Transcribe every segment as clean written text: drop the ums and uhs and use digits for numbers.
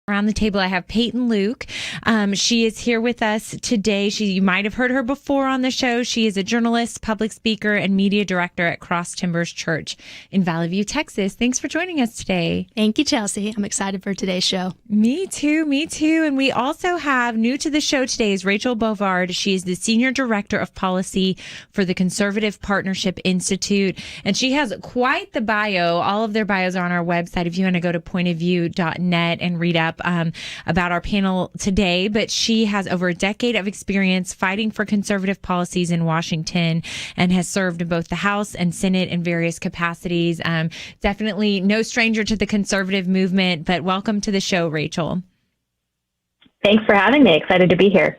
Around the table, I have Peyton Luke. She is here with us today. You might have heard her before on the show. She is a journalist, public speaker, and media director at Cross Timbers Church in Valley View, Texas. Thanks for joining us today. Thank you, Chelsey. I'm excited for today's show. Me too. And we also have new to the show today is Rachel Bovard. She is the senior director of policy for the Conservative Partnership Institute, and she has quite the bio. All of their bios are on our website if you want to go to pointofview.net and read up about our panel today. But she has over a decade of experience fighting for conservative policies in Washington and has served in both the House and Senate in various capacities. Definitely no stranger to the conservative movement, but welcome to the show, Rachel. Thanks for having me. Excited to be here.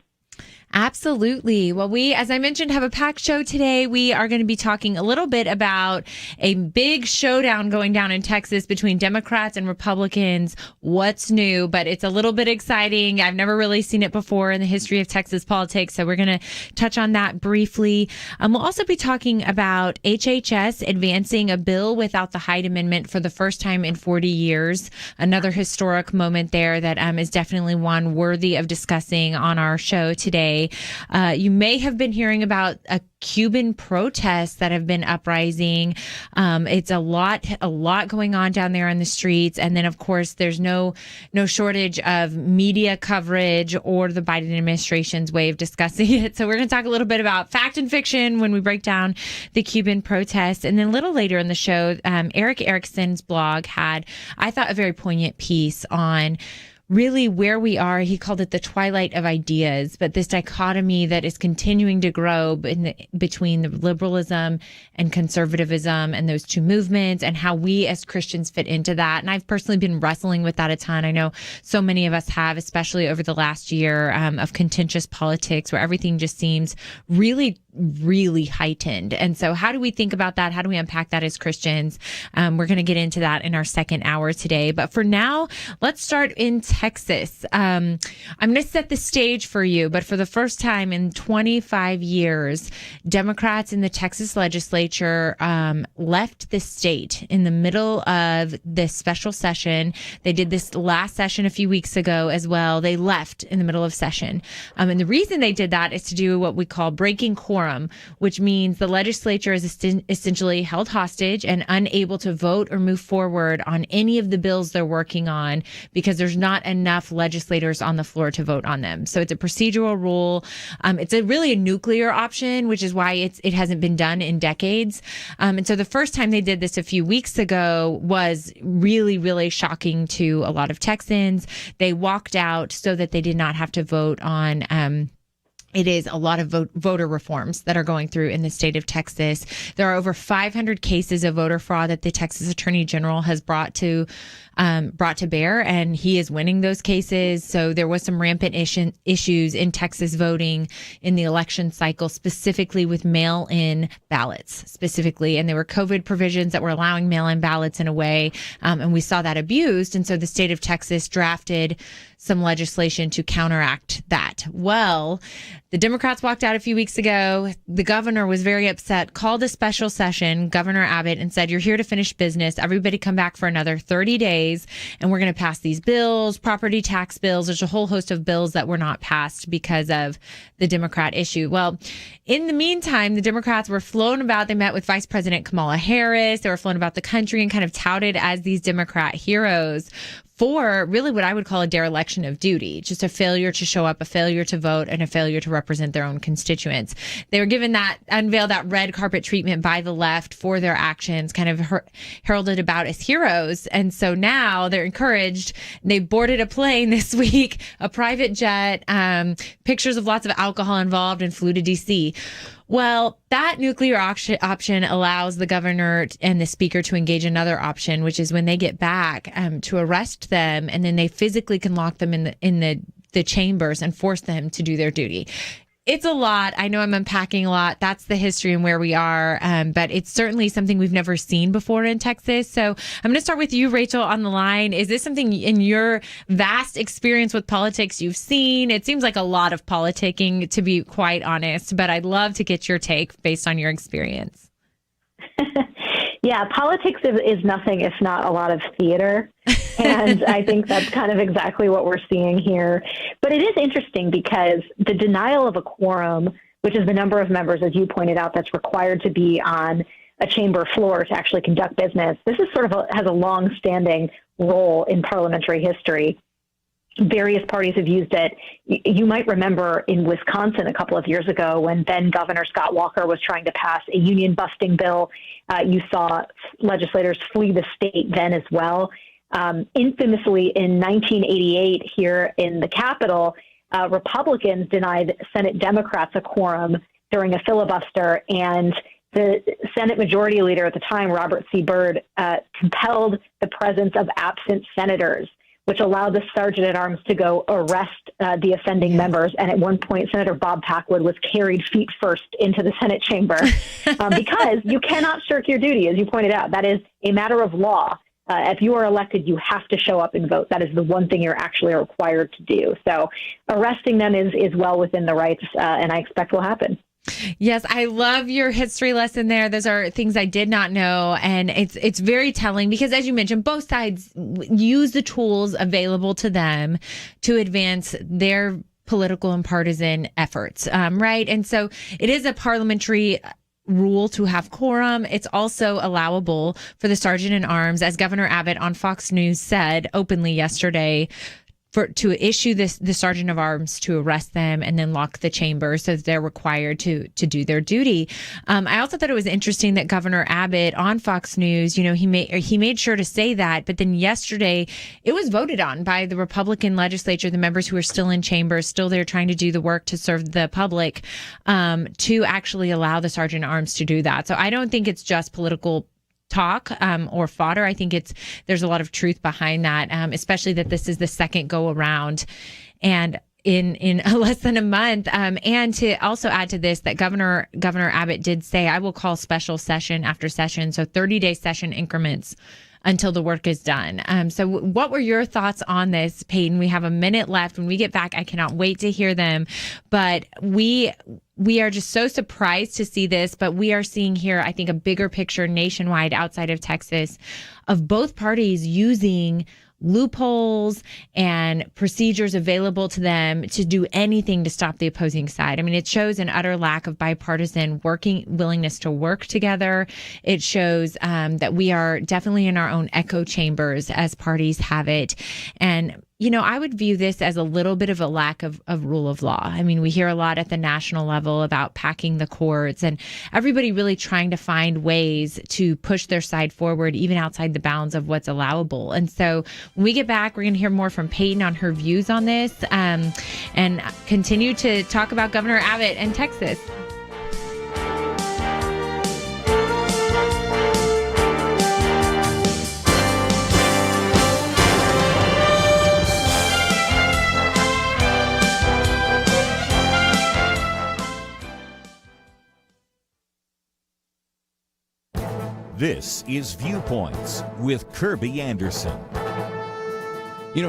Absolutely. Well, we, as I mentioned, have a packed show today. We are going to be talking a little bit about a big showdown going down in Texas between Democrats and Republicans. What's new? But it's a little bit exciting. I've never really seen it before in the history of Texas politics, so we're going to touch on that briefly. We'll also be talking about HHS advancing a bill without the Hyde Amendment for the first time in 40 years. Another historic moment there that is definitely one worthy of discussing on our show today. You may have been hearing about a Cuban protests that have been uprising. It's a lot going on down there in the streets. And then, of course, there's no shortage of media coverage or the Biden administration's way of discussing it. So we're going to talk a little bit about fact and fiction when we break down the Cuban protests. And then a little later in the show, Eric Erickson's blog had, I thought, a very poignant piece on really where we are. He called it the twilight of ideas, but this dichotomy that is continuing to grow between the liberalism and conservatism and those two movements and how we as Christians fit into that. And I've personally been wrestling with that a ton. I know so many of us have, especially over the last year of contentious politics where everything just seems really heightened. And so how do we think about that? How do we unpack that as Christians? We're going to get into that in our second hour today. But for now, let's start in Texas. I'm going to set the stage for you, but for the first time in 25 years, Democrats in the Texas legislature left the state in the middle of this special session. They did this last session a few weeks ago as well. They left in the middle of session. And the reason they did that is to do what we call breaking quorum, which means the legislature is essentially held hostage and unable to vote or move forward on any of the bills they're working on because there's not enough legislators on the floor to vote on them. So it's a procedural rule. It's really a nuclear option, which is why it hasn't been done in decades. And so the first time they did this a few weeks ago was really shocking to a lot of Texans. They walked out so that they did not have to vote on it is a lot of voter reforms that are going through in the state of Texas. There are over 500 cases of voter fraud that the Texas Attorney General has brought to bear, and he is winning those cases. So there was some rampant issues in Texas voting in the election cycle, specifically with mail-in ballots specifically. And there were COVID provisions that were allowing mail-in ballots in a way, and we saw that abused. And so the state of Texas drafted some legislation to counteract that. Well, the Democrats walked out a few weeks ago. The governor was very upset, called a special session, Governor Abbott, and said, "You're here to finish business. Everybody come back for another 30 days, and we're going to pass these bills, property tax bills." There's a whole host of bills that were not passed because of the Democrat issue. Well, in the meantime, the Democrats were flown about. They met with Vice President Kamala Harris. They were flown about the country and kind of touted as these Democrat heroes for really what I would call a dereliction of duty, just a failure to show up, a failure to vote, and a failure to represent their own constituents. They were given unveiled that red carpet treatment by the left for their actions, kind of heralded about as heroes. And so now they're encouraged. They boarded a plane this week, a private jet, pictures of lots of alcohol involved, and flew to D.C. Well, that nuclear option allows the governor and the speaker to engage another option, which is when they get back to arrest them, and then they physically can lock them in the chambers and force them to do their duty. It's a lot. I know I'm unpacking a lot. That's the history and where we are. But it's certainly something we've never seen before in Texas. So I'm going to start with you, Rachel, on the line. Is this something in your vast experience with politics you've seen? It seems like a lot of politicking, to be quite honest, but I'd love to get your take based on your experience. Yeah, politics is nothing if not a lot of theater. And I think that's kind of exactly what we're seeing here. But it is interesting because the denial of a quorum, which is the number of members, as you pointed out, that's required to be on a chamber floor to actually conduct business, this is has a long-standing role in parliamentary history. Various parties have used it. You might remember in Wisconsin a couple of years ago when then Governor Scott Walker was trying to pass a union-busting bill. You saw legislators flee the state then as well. Infamously, in 1988 here in the Capitol, Republicans denied Senate Democrats a quorum during a filibuster, and the Senate Majority Leader at the time, Robert C. Byrd, compelled the presence of absent senators, which allowed the sergeant-at-arms to go arrest the offending members. And at one point, Senator Bob Packwood was carried feet first into the Senate chamber because you cannot shirk your duty, as you pointed out. That is a matter of law. If you are elected, you have to show up and vote. That is the one thing you're actually required to do. So arresting them is well within the rights, and I expect will happen. Yes, I love your history lesson there. Those are things I did not know. And it's very telling because, as you mentioned, both sides use the tools available to them to advance their political and partisan efforts, right? And so it is a parliamentary rule to have quorum. It's also allowable for the sergeant at arms, as Governor Abbott on Fox News said openly yesterday, to issue the sergeant of arms to arrest them and then lock the chamber so that they're required to do their duty. I also thought it was interesting that Governor Abbott on Fox News, he made sure to say that, but then yesterday it was voted on by the Republican legislature, the members who are still in chambers, still there trying to do the work to serve the public, to actually allow the sergeant at arms to do that. So I don't think it's just political talk or fodder. I think there's a lot of truth behind that, especially that this is the second go around and in less than a month. And to also add to this, that Governor Abbott did say, I will call special session after session. So 30-day session increments until the work is done. So what were your thoughts on this, Peyton? We have a minute left. When we get back, I cannot wait to hear them. But we are just so surprised to see this, but we are seeing here, I think, a bigger picture nationwide outside of Texas of both parties using loopholes and procedures available to them to do anything to stop the opposing side. I mean, it shows an utter lack of bipartisan willingness to work together. It shows that we are definitely in our own echo chambers as parties have it. And I would view this as a little bit of a lack of rule of law. I mean, we hear a lot at the national level about packing the courts and everybody really trying to find ways to push their side forward, even outside the bounds of what's allowable. And so when we get back, we're going to hear more from Peyton on her views on this, and continue to talk about Governor Abbott and Texas. This is Viewpoints with Kirby Anderson.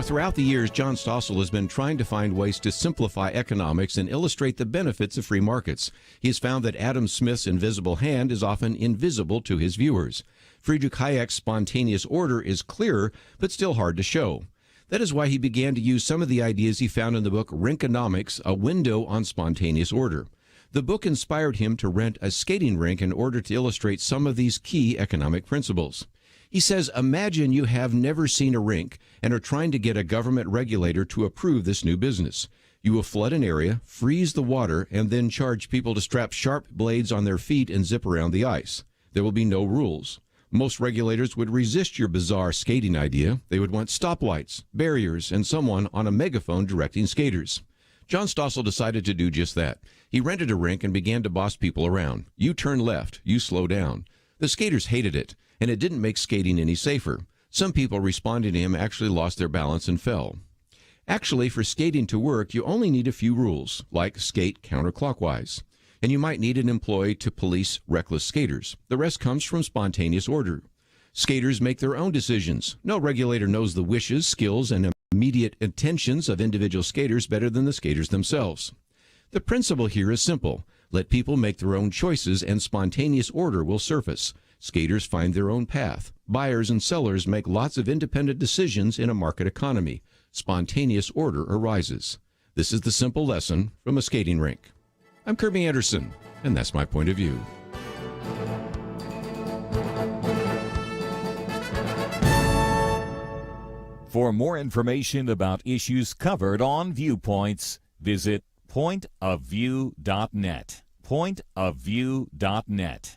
Throughout the years, John Stossel has been trying to find ways to simplify economics and illustrate the benefits of free markets. He has found that Adam Smith's invisible hand is often invisible to his viewers. Friedrich Hayek's spontaneous order is clearer, but still hard to show. That is why he began to use some of the ideas he found in the book Rinkonomics, A Window on Spontaneous Order. The book inspired him to rent a skating rink in order to illustrate some of these key economic principles. He says, imagine you have never seen a rink and are trying to get a government regulator to approve this new business. You will flood an area, freeze the water, and then charge people to strap sharp blades on their feet and zip around the ice. There will be no rules. Most regulators would resist your bizarre skating idea. They would want stoplights, barriers, and someone on a megaphone directing skaters. John Stossel decided to do just that. He rented a rink and began to boss people around. You turn left, you slow down. The skaters hated it, and it didn't make skating any safer. Some people responding to him actually lost their balance and fell. Actually, for skating to work, you only need a few rules, like skate counterclockwise. And you might need an employee to police reckless skaters. The rest comes from spontaneous order. Skaters make their own decisions. No regulator knows the wishes, skills, and immediate intentions of individual skaters better than the skaters themselves. The principle here is simple. Let people make their own choices and spontaneous order will surface. Skaters find their own path. Buyers and sellers make lots of independent decisions in a market economy. Spontaneous order arises. This is the simple lesson from a skating rink. I'm Kirby Anderson, and that's my point of view. For more information about issues covered on Viewpoints, visit pointofview.net. Pointofview.net.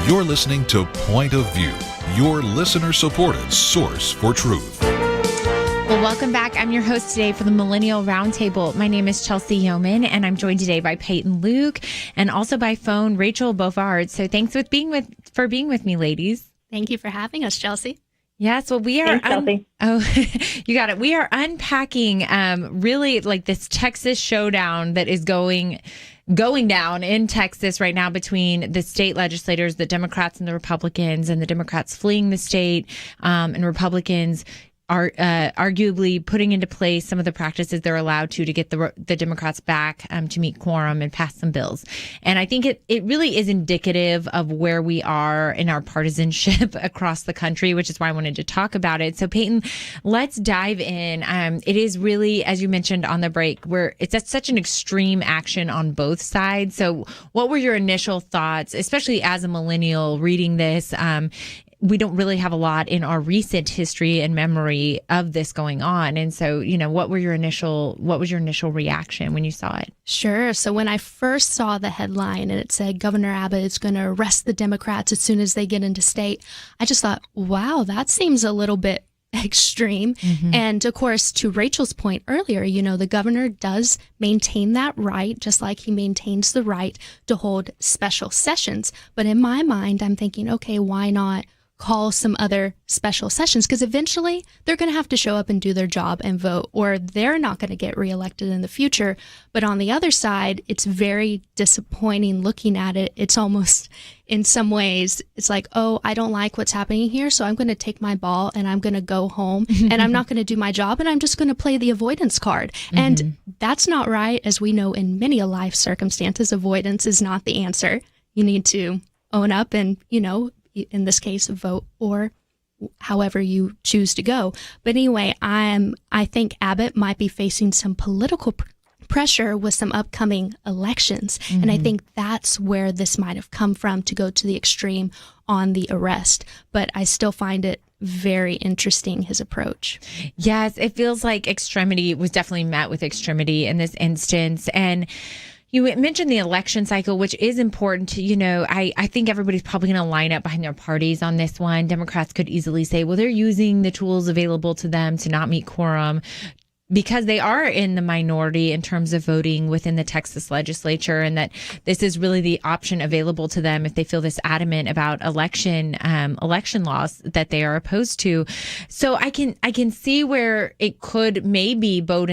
You're listening to Point of View, your listener-supported source for truth. Well, welcome back. I'm your host today for the Millennial Roundtable. My name is Chelsey Youman, and I'm joined today by Peyton Luke and also by phone Rachel Bovard. So thanks for being with me, ladies. Thank you for having us, Chelsey. Yes, well, we are. Thanks, You got it. We are unpacking really like this Texas showdown that is going down in Texas right now between the state legislators, the Democrats and the Republicans, and the Democrats fleeing the state, and Republicans are arguably putting into place some of the practices they're allowed to get the Democrats back to meet quorum and pass some bills. And I think it really is indicative of where we are in our partisanship across the country, which is why I wanted to talk about it. So Peyton, let's dive in. It is really, as you mentioned on the break, where it's at such an extreme action on both sides. So what were your initial thoughts, especially as a millennial reading this? We don't really have a lot in our recent history and memory of this going on. And so, what was your initial reaction when you saw it? Sure. So when I first saw the headline and it said Governor Abbott is going to arrest the Democrats as soon as they get into state, I just thought, wow, that seems a little bit extreme. Mm-hmm. And of course, to Rachel's point earlier, the governor does maintain that right, just like he maintains the right to hold special sessions. But in my mind, I'm thinking, okay, why not call some other special sessions? Because eventually they're going to have to show up and do their job and vote, or they're not going to get reelected in the future. But on the other side, it's very disappointing looking at it. It's almost, in some ways, it's like, oh, I don't like what's happening here, so I'm going to take my ball and I'm going to go home and I'm not going to do my job and I'm just going to play the avoidance card. Mm-hmm. And that's not right. As we know, in many life circumstances, avoidance is not the answer. You need to own up and, in this case, vote or however you choose to go. But anyway, I think Abbott might be facing some political pressure with some upcoming elections. Mm-hmm. And I think that's where this might have come from, to go to the extreme on the arrest. But I still find it very interesting, his approach. Yes, it feels like extremity was definitely met with extremity in this instance. And you mentioned the election cycle, which is important to, I think everybody's probably going to line up behind their parties on this one. Democrats could easily say, well, they're using the tools available to them to not meet quorum because they are in the minority in terms of voting within the Texas legislature, and that this is really the option available to them if they feel this adamant about election laws that they are opposed to. So I can see where it could maybe vote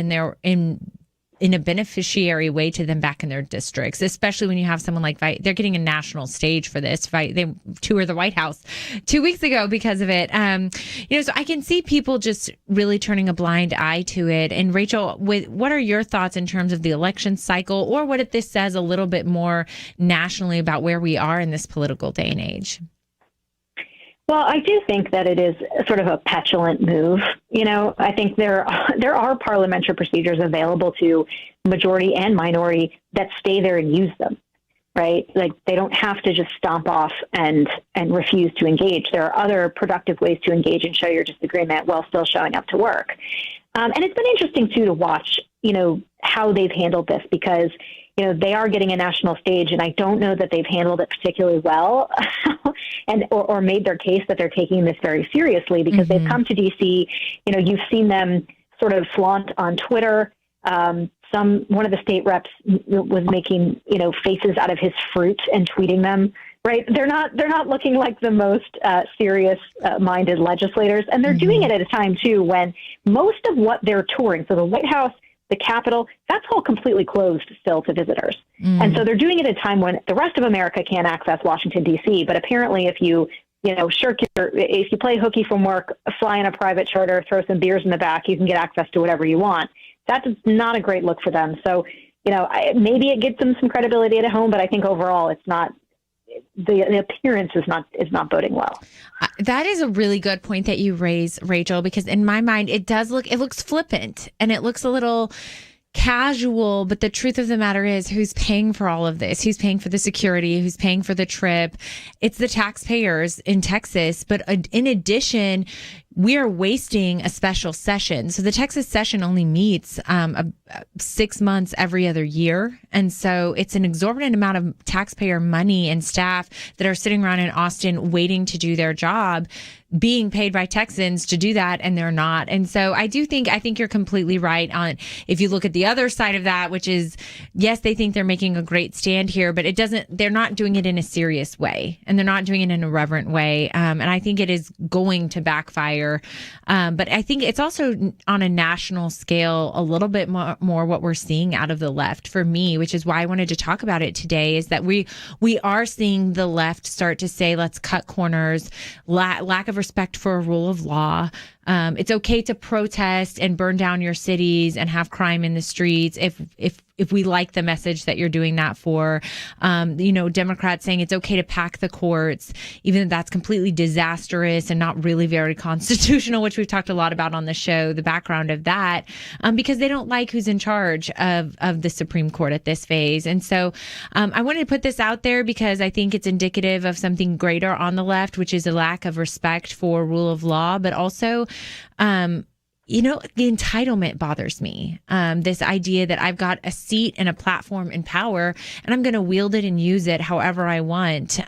in a beneficiary way to them back in their districts, especially when you have someone like they're getting a national stage for this. They toured the White House 2 weeks ago because of it. So I can see people just really turning a blind eye to it. And Rachel, what are your thoughts in terms of the election cycle, or what if this says a little bit more nationally about where we are in this political day and age? Well, I do think that it is sort of a petulant move. I think there are parliamentary procedures available to majority and minority that stay there and use them, right? Like they don't have to just stomp off and refuse to engage. There are other productive ways to engage and show your disagreement while still showing up to work. And it's been interesting too to watch, how they've handled this because, they are getting a national stage, and I don't know that they've handled it particularly well, or made their case that they're taking this very seriously because they've come to DC. You've seen them sort of flaunt on Twitter. One of the state reps was making faces out of his fruit and tweeting them. Right, they're not looking like the most serious minded legislators, and they're doing it at a time too when most of what they're touring, so the White House, the Capitol, that's all completely closed still to visitors. And so they're doing it at a time when the rest of America can't access Washington, D.C. But apparently if you if you play hooky from work, fly in a private charter, throw some beers in the back, you can get access to whatever you want. That's not a great look for them. So, maybe it gets them some credibility at home, but I think overall it's not. The appearance is not boding well. That is a really good point that you raise, Rachel, because in my mind, it looks flippant and it looks a little casual, but the truth of the matter is who's paying for all of this? Who's paying for the security? Who's paying for the trip? It's the taxpayers in Texas. But in addition, we are wasting a special session. So the Texas session only meets 6 months every other year. And so it's an exorbitant amount of taxpayer money and staff that are sitting around in Austin waiting to do their job, being paid by Texans to do that, and they're not. And so I think you're completely right on if you look at the other side of that, which is, yes, they think they're making a great stand here, but they're not doing it in a serious way, and they're not doing it in a reverent way. And I think it is going to backfire. But I think it's also on a national scale, a little bit more what we're seeing out of the left for me, which is why I wanted to talk about it today, is that we are seeing the left start to say, let's cut corners, lack of respect for a rule of law. It's okay to protest and burn down your cities and have crime in the streets if we like the message that you're doing that for. Democrats saying it's okay to pack the courts, even if that's completely disastrous and not really very constitutional, which we've talked a lot about on the show, the background of that, because they don't like who's in charge of the Supreme Court at this phase. And so I wanted to put this out there because I think it's indicative of something greater on the left, which is a lack of respect for rule of law, but also the entitlement bothers me. This idea that I've got a seat and a platform and power, and I'm going to wield it and use it however I want,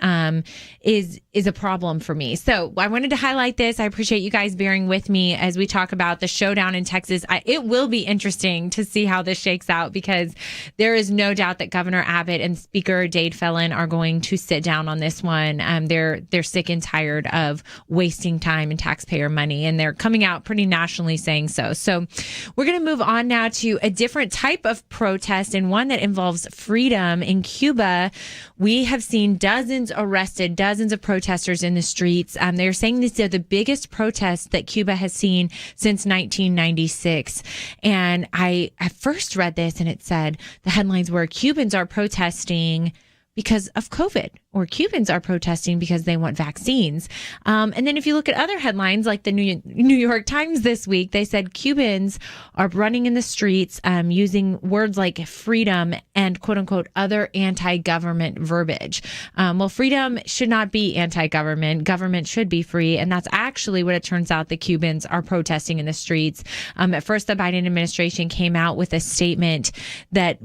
is a problem for me. So I wanted to highlight this. I appreciate you guys bearing with me as we talk about the showdown in Texas. It will be interesting to see how this shakes out because there is no doubt that Governor Abbott and Speaker Dade Phelan are going to sit down on this one. They're sick and tired of wasting time and taxpayer money, and they're coming out pretty nationally saying so. So we're going to move on now to a different type of protest, and one that involves freedom. In Cuba, we have seen dozens arrested, dozens of protesters in the streets. They're saying these are the biggest protests that Cuba has seen since 1996. And I first read this and it said the headlines were Cubans are protesting because of COVID, or Cubans are protesting because they want vaccines. And then if you look at other headlines, like the New York Times this week, they said Cubans are running in the streets using words like freedom and quote unquote other anti-government verbiage. Well, freedom should not be anti-government. Government should be free. And that's actually what it turns out the Cubans are protesting in the streets. At first, the Biden administration came out with a statement that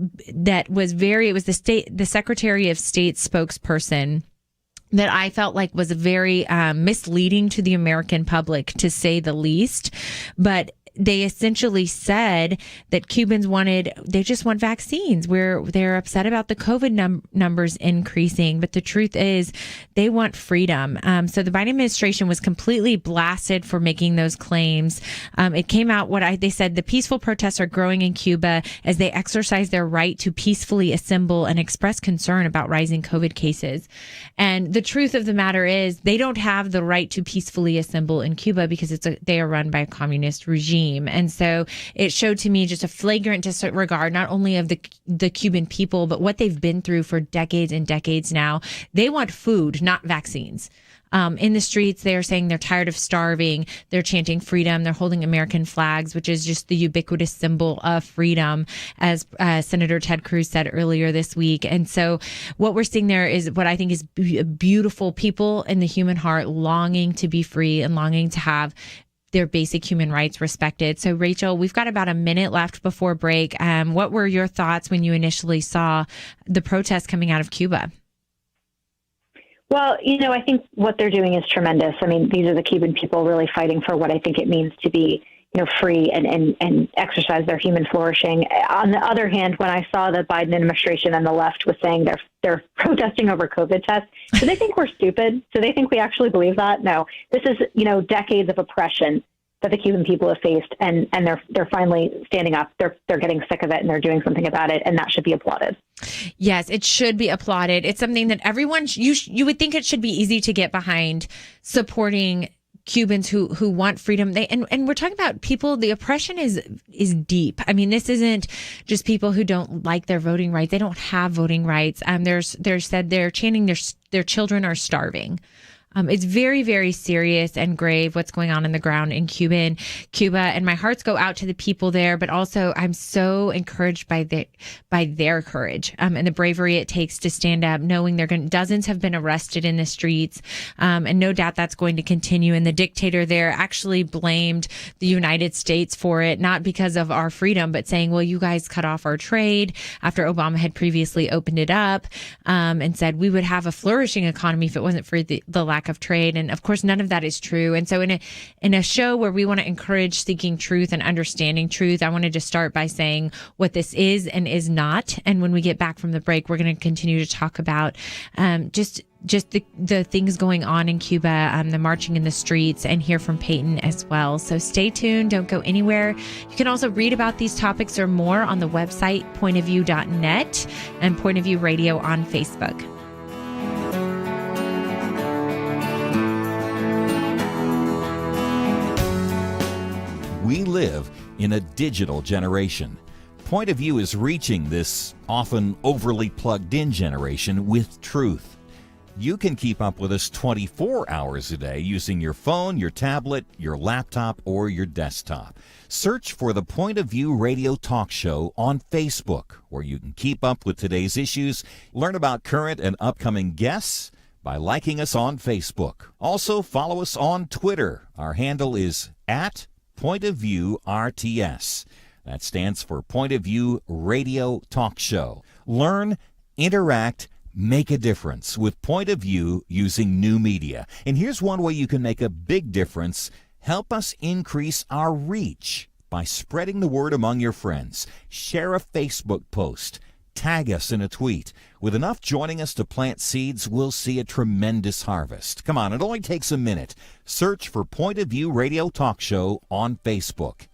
was it was the Secretary of State spokesperson that I felt like was very misleading to the American public, to say the least. But they essentially said that Cubans they just want vaccines, where they're upset about the COVID numbers increasing. But the truth is they want freedom. So the Biden administration was completely blasted for making those claims. It came out they said the peaceful protests are growing in Cuba as they exercise their right to peacefully assemble and express concern about rising COVID cases. And the truth of the matter is they don't have the right to peacefully assemble in Cuba because they are run by a communist regime. And so it showed to me just a flagrant disregard, not only of the Cuban people, but what they've been through for decades and decades now. They want food, not vaccines. in the streets. They are saying they're tired of starving. They're chanting freedom. They're holding American flags, which is just the ubiquitous symbol of freedom, as Senator Ted Cruz said earlier this week. And so what we're seeing there is what I think is beautiful people in the human heart longing to be free and longing to have their basic human rights respected. So, Rachel, we've got about a minute left before break. What were your thoughts when you initially saw the protests coming out of Cuba? Well, I think what they're doing is tremendous. I mean, these are the Cuban people really fighting for what I think it means to be, free and exercise their human flourishing. On the other hand, when I saw the Biden administration and the left was saying they're protesting over COVID tests, do they think we're stupid? Do they think we actually believe that? No, this is, decades of oppression that the Cuban people have faced, and they're finally standing up. They're getting sick of it, and they're doing something about it, and that should be applauded. Yes, it should be applauded. It's something that everyone, you would think it should be easy to get behind, supporting Cubans who want freedom. And we're talking about people, the oppression is deep. I mean, this isn't just people who don't like their voting rights. They don't have voting rights. They're said they're chanting their children are starving. It's very, very serious and grave what's going on the ground in Cuba, and my hearts go out to the people there. But also, I'm so encouraged by their courage and the bravery it takes to stand up, knowing dozens have been arrested in the streets, and no doubt that's going to continue. And the dictator there actually blamed the United States for it, not because of our freedom, but saying, "Well, you guys cut off our trade," after Obama had previously opened it up, and said we would have a flourishing economy if it wasn't for the lack of trade. And of course, none of that is true. And so in a show where we want to encourage seeking truth and understanding truth, I wanted to start by saying what this is and is not. And when we get back from the break, we're going to continue to talk about just the things going on in Cuba, the marching in the streets, and hear from Peyton as well. So stay tuned. Don't go anywhere. You can also read about these topics or more on the website pointofview.net and Point of View Radio on Facebook. We live in a digital generation. Point of View is reaching this often overly plugged-in generation with truth. You can keep up with us 24 hours a day using your phone, your tablet, your laptop, or your desktop. Search for the Point of View Radio Talk Show on Facebook, where you can keep up with today's issues, learn about current and upcoming guests by liking us on Facebook. Also, follow us on Twitter. Our handle is @Point of View RTS. That stands for Point of View Radio Talk Show. Learn, interact, make a difference with Point of View using new media. And here's one way you can make a big difference. Help us increase our reach by spreading the word among your friends. Share a Facebook post. Tag us in a tweet. With enough joining us to plant seeds, we'll see a tremendous harvest. Come on, it only takes a minute. Search for Point of View Radio Talk Show on Facebook,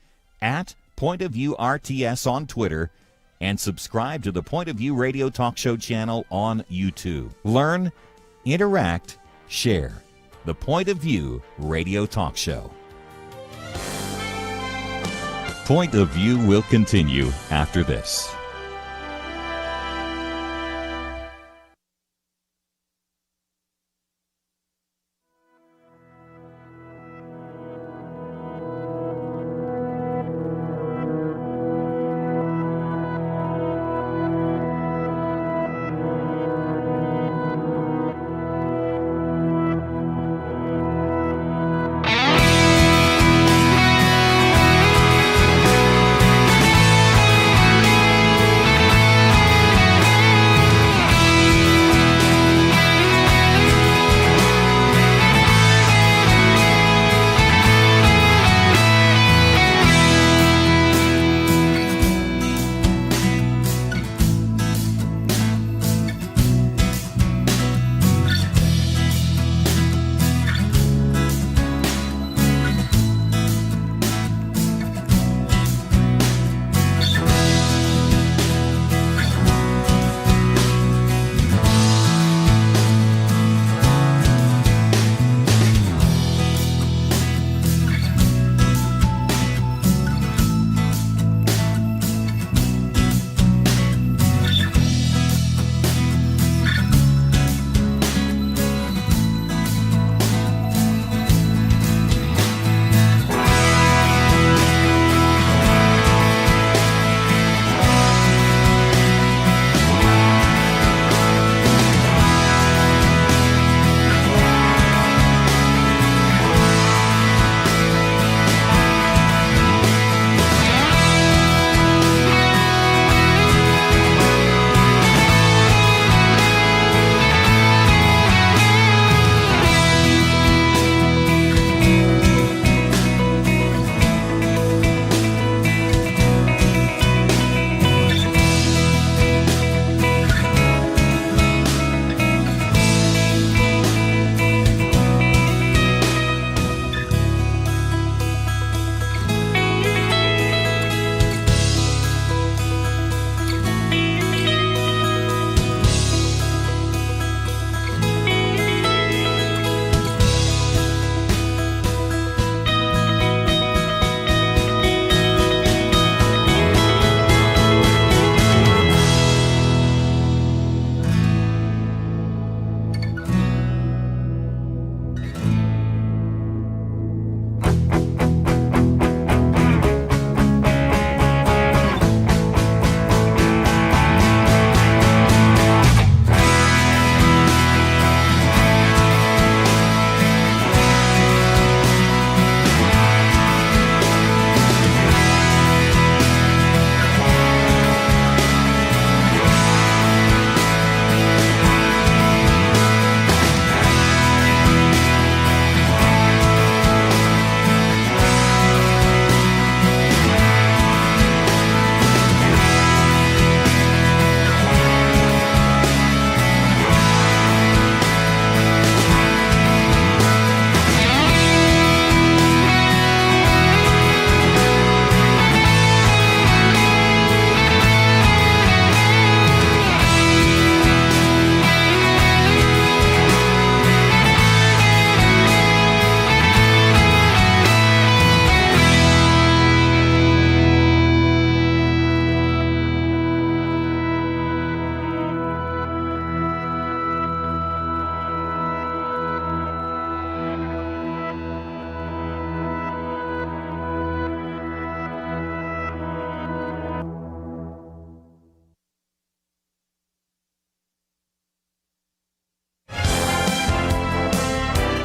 @Point of View RTS on Twitter, and subscribe to the Point of View Radio Talk Show channel on YouTube. Learn, interact, share. The Point of View Radio Talk Show. Point of View will continue after this.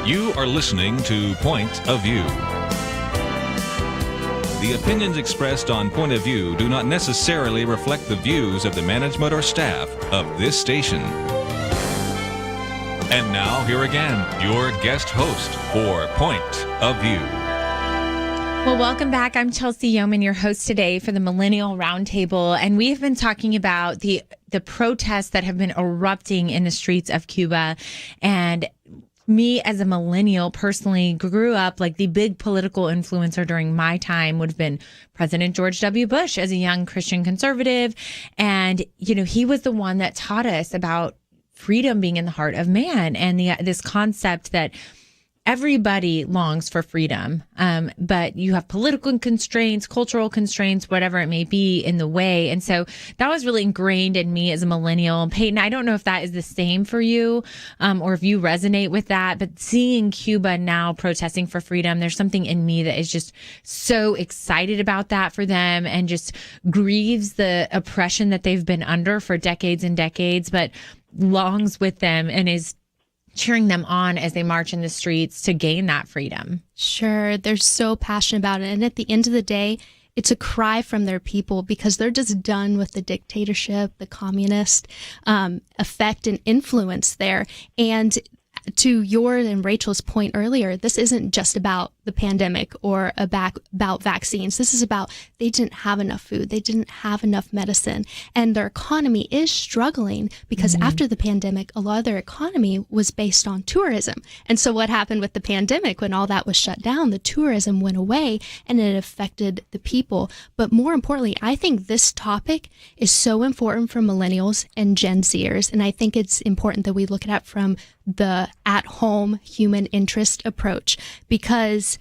You are listening to Point of View. The opinions expressed on Point of View do not necessarily reflect the views of the management or staff of this station. And now, here again, your guest host for Point of View. Well, welcome back. I'm Chelsey Youman, your host today for the Millennial Roundtable, and we have been talking about the protests that have been erupting in the streets of Cuba. And me as a millennial personally grew up like the big political influencer during my time would have been President George W. Bush as a young Christian conservative. And, you know, he was the one that taught us about freedom being in the heart of man and this concept that everybody longs for freedom, but you have political constraints, cultural constraints, whatever it may be in the way. And so that was really ingrained in me as a millennial. Peyton, I don't know if that is the same for you or if you resonate with that, but seeing Cuba now protesting for freedom, there's something in me that is just so excited about that for them and just grieves the oppression that they've been under for decades and decades, but longs with them and is cheering them on as they march in the streets to gain that freedom. Sure. They're so passionate about it. And at the end of the day, it's a cry from their people because they're just done with the dictatorship, the communist effect and influence there. And to your and Rachel's point earlier, this isn't just about the pandemic or about vaccines. This is about they didn't have enough food. They didn't have enough medicine. And their economy is struggling because after the pandemic, a lot of their economy was based on tourism. And so what happened with the pandemic when all that was shut down, the tourism went away and it affected the people. But more importantly, I think this topic is so important for millennials and Gen Zers. And I think it's important that we look at it from the at-home human interest approach because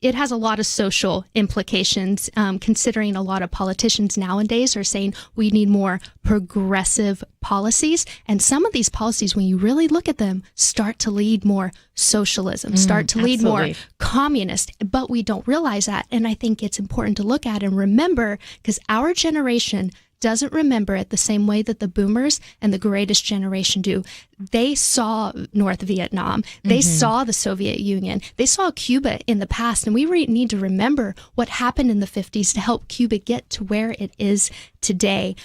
it has a lot of social implications, considering a lot of politicians nowadays are saying we need more progressive policies. And some of these policies, when you really look at them, start to lead more socialism, start to lead more communist. But we don't realize that. And I think it's important to look at and remember because our generation doesn't remember it the same way that the boomers and the greatest generation do. They saw North Vietnam. They saw the Soviet Union. They saw Cuba in the past. And we need to remember what happened in the 50s to help Cuba get to where it is today.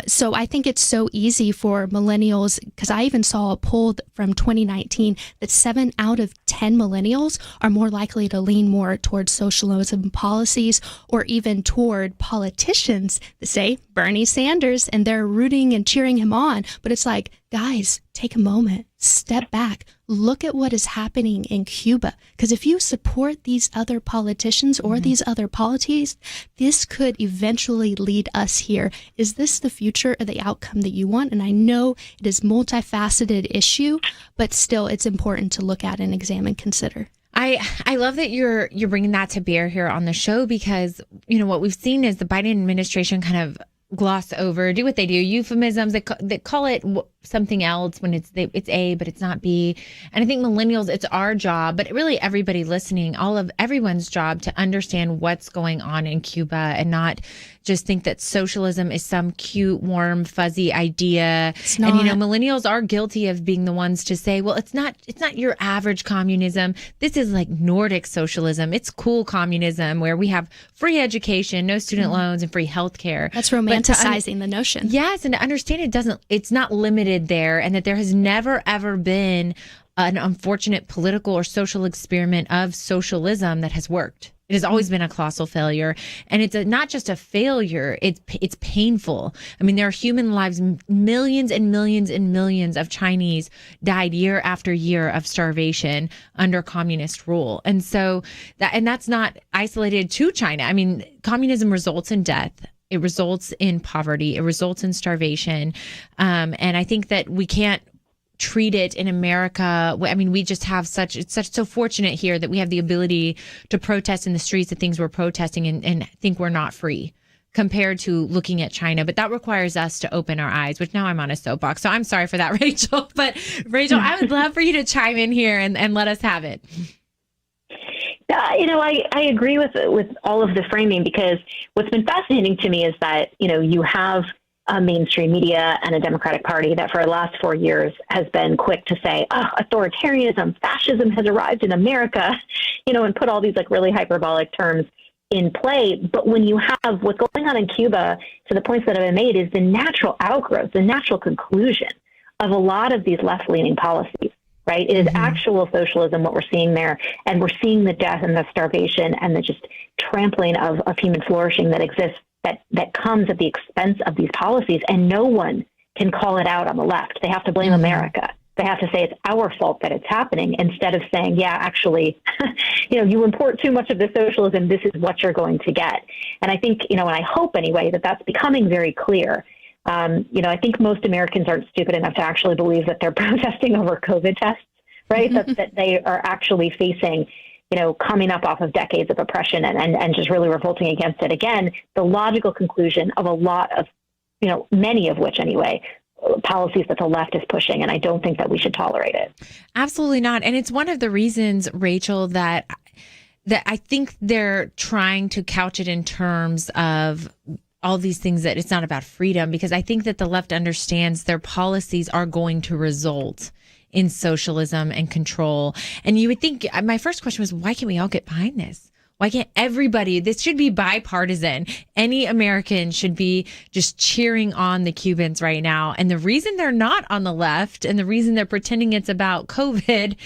So I think it's so easy for millennials, because I even saw a poll from 2019 that 7 out of 10 millennials are more likely to lean more towards socialism policies or even toward politicians that say Bernie Sanders, and they're rooting and cheering him on. But it's like, guys, take a moment, step back, look at what is happening in Cuba. Because if you support these other politicians or these other policies, this could eventually lead us here. Is this the future or the outcome that you want? And I know it is a multifaceted issue, but still it's important to look at and examine, consider. I love that you're bringing that to bear here on the show because, you know, what we've seen is the Biden administration kind of gloss over, do what they do, euphemisms. They call it something else when it's A, but it's not B. And I think millennials, it's our job, but really everybody listening, everyone's job to understand what's going on in Cuba and not just think that socialism is some cute, warm, fuzzy idea. It's not. And, you know, millennials are guilty of being the ones to say, well, it's not your average communism. This is like Nordic socialism. It's cool communism where we have free education, no student loans, and free health care. That's romanticizing the notion. Yes, and to understand it's not limited there, and that there has never, ever been an unfortunate political or social experiment of socialism that has worked. It has always been a colossal failure, and it's not just a failure, it's painful. I mean, there are human lives, millions and millions and millions of Chinese died year after year of starvation under communist rule. And so that's not isolated to China. I mean, communism results in death. It results in poverty. It results in starvation. And I think that we can't treat it in America. I mean, we just have so fortunate here that we have the ability to protest in the streets the things we're protesting and think we're not free compared to looking at China. But that requires us to open our eyes, which now I'm on a soapbox. So I'm sorry for that, Rachel. But Rachel, I would love for you to chime in here and let us have it. You know, I agree with all of the framing because what's been fascinating to me is that, you know, you have mainstream media and a Democratic Party that for the last 4 years has been quick to say, oh, authoritarianism, fascism has arrived in America, and put all these like really hyperbolic terms in play. But when you have what's going on in Cuba, to the points that have been made, is the natural outgrowth, the natural conclusion of a lot of these left-leaning policies, right? It is actual socialism, what we're seeing there. And we're seeing the death and the starvation and the just trampling of human flourishing that exists, that comes at the expense of these policies. And no one can call it out on the left. They have to blame America. They have to say it's our fault that it's happening, instead of saying, yeah, actually, you import too much of the socialism. This is what you're going to get. And I think, and I hope anyway, that that's becoming very clear. I think most Americans aren't stupid enough to actually believe that they're protesting over COVID tests, right? that they are actually facing, coming up off of decades of oppression and just really revolting against it. Again, the logical conclusion of a lot of, many of which anyway, policies that the left is pushing, and I don't think that we should tolerate it. Absolutely not. And it's one of the reasons, Rachel, that I think they're trying to couch it in terms of all these things, that it's not about freedom, because I think that the left understands their policies are going to result in socialism and control. And you would think, my first question was, why can't we all get behind this? Why can't everybody? This should be bipartisan. Any American should be just cheering on the Cubans right now. And the reason they're not on the left, and the reason they're pretending it's about COVID,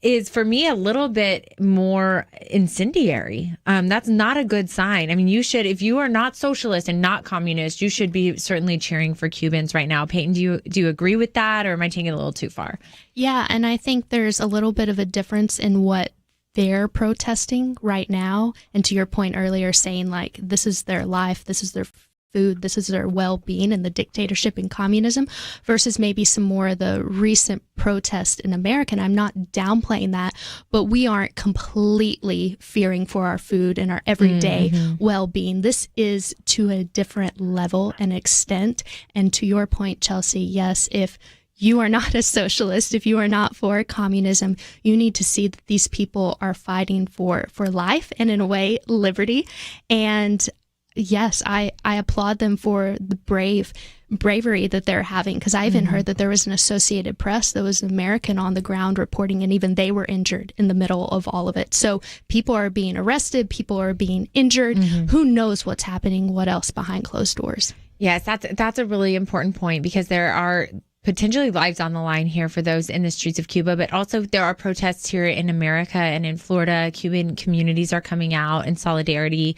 is for me a little bit more incendiary. That's not a good sign. I mean, you should, if you are not socialist and not communist, you should be certainly cheering for Cubans right now. Peyton, do you agree with that, or am I taking it a little too far? Yeah, and I think there's a little bit of a difference in what they're protesting right now. And to your point earlier, saying like, this is their life, this is their food, this is their well-being, and the dictatorship and communism, versus maybe some more of the recent protest in America. And I'm not downplaying that, but we aren't completely fearing for our food and our everyday well-being. This is to a different level and extent. And to your point, Chelsey, yes, if you are not a socialist, if you are not for communism, you need to see that these people are fighting for life and, in a way, liberty. And yes, I applaud them for the bravery that they're having, because I even heard that there was an Associated Press that was American on the ground reporting, and even they were injured in the middle of all of it. So people are being arrested, people are being injured. Who knows what's happening, what else behind closed doors? Yes, that's a really important point, because there are potentially lives on the line here for those in the streets of Cuba, but also there are protests here in America and in Florida. Cuban communities are coming out in solidarity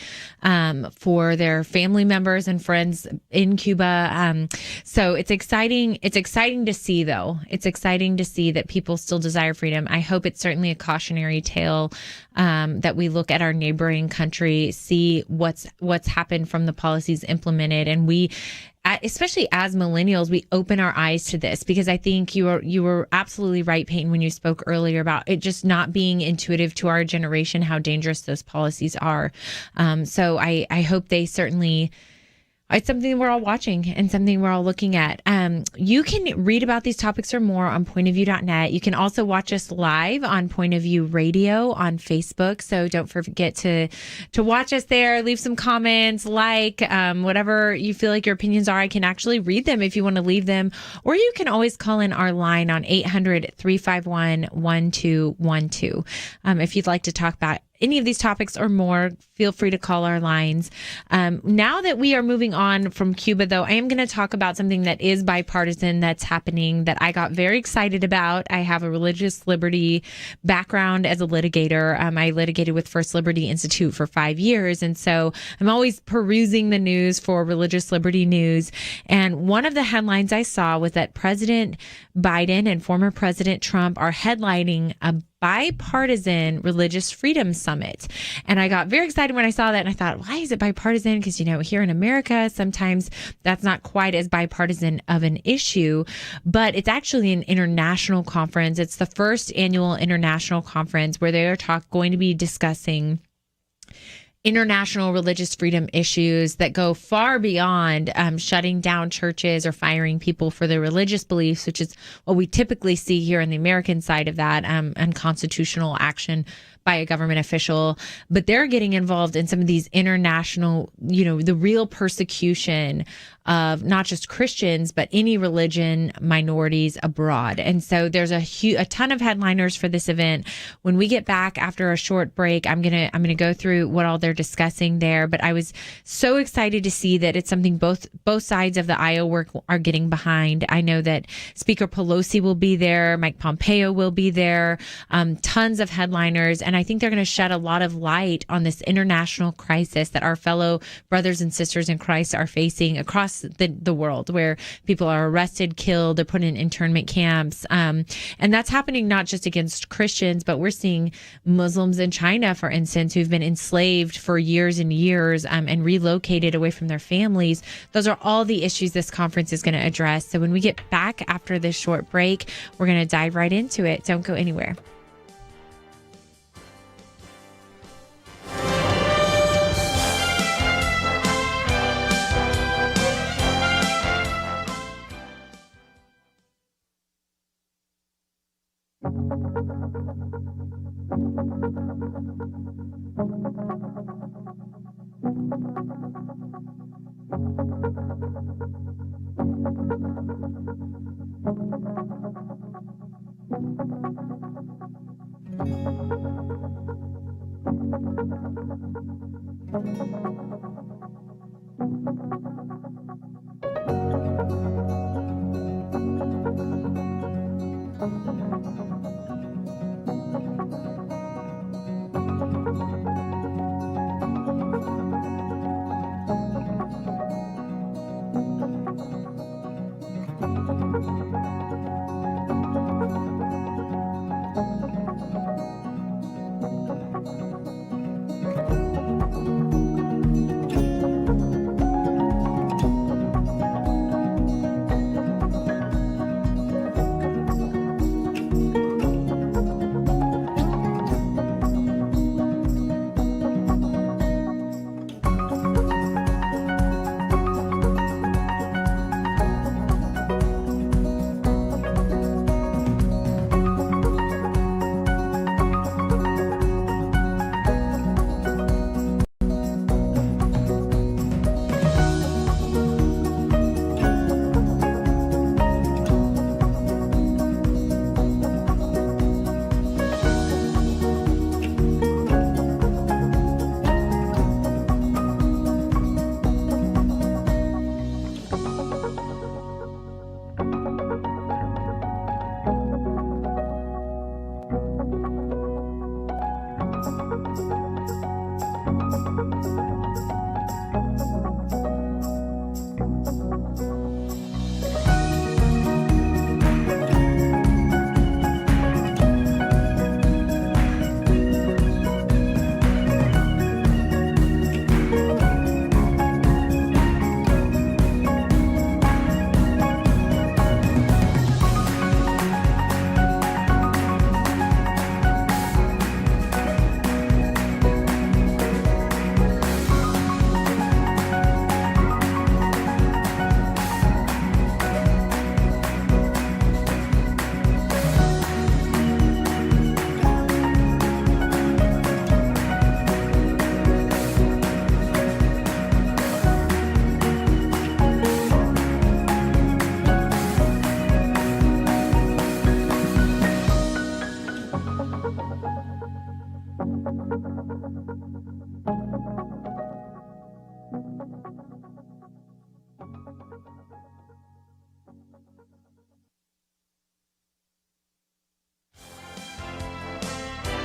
for their family members and friends in Cuba. So it's exciting. It's exciting to see, though. It's exciting to see that people still desire freedom. I hope it's certainly a cautionary tale that we look at our neighboring country, see what's happened from the policies implemented, and we, especially as millennials, we open our eyes to this, because I think you were absolutely right, Peyton, when you spoke earlier about it just not being intuitive to our generation how dangerous those policies are. So I hope they certainly. It's something we're all watching and something we're all looking at. You can read about these topics or more on pointofview.net. You can also watch us live on Point of View Radio on Facebook. So don't forget to watch us there. Leave some comments, whatever you feel like your opinions are. I can actually read them if you want to leave them. Or you can always call in our line on 800-351-1212. If you'd like to talk about any of these topics or more, feel free to call our lines. Now that we are moving on from Cuba, though, I am going to talk about something that is bipartisan that's happening that I got very excited about. I have a religious liberty background as a litigator. I litigated with First Liberty Institute for 5 years. And so I'm always perusing the news for religious liberty news. And one of the headlines I saw was that President Biden and former President Trump are headlining a bipartisan religious freedom summit. And I got very excited when I saw that, and I thought, why is it bipartisan? Because, here in America, sometimes that's not quite as bipartisan of an issue, but it's actually an international conference. It's the first annual international conference where they are going to be discussing international religious freedom issues that go far beyond shutting down churches or firing people for their religious beliefs, which is what we typically see here on the American side of that, unconstitutional action by a government official, but they're getting involved in some of these international, the real persecution of not just Christians, but any religion minorities abroad. And so there's a ton of headliners for this event. When we get back after a short break, I'm gonna go through what all they're discussing there. But I was so excited to see that it's something both sides of the IO work are getting behind. I know that Speaker Pelosi will be there, Mike Pompeo will be there, tons of headliners, and I think they're going to shed a lot of light on this international crisis that our fellow brothers and sisters in Christ are facing across the world, where people are arrested, killed, they're put in internment camps. And that's happening not just against Christians, but we're seeing Muslims in China, for instance, who've been enslaved for years and years and relocated away from their families. Those are all the issues this conference is going to address. So when we get back after this short break, we're going to dive right into it. Don't go anywhere.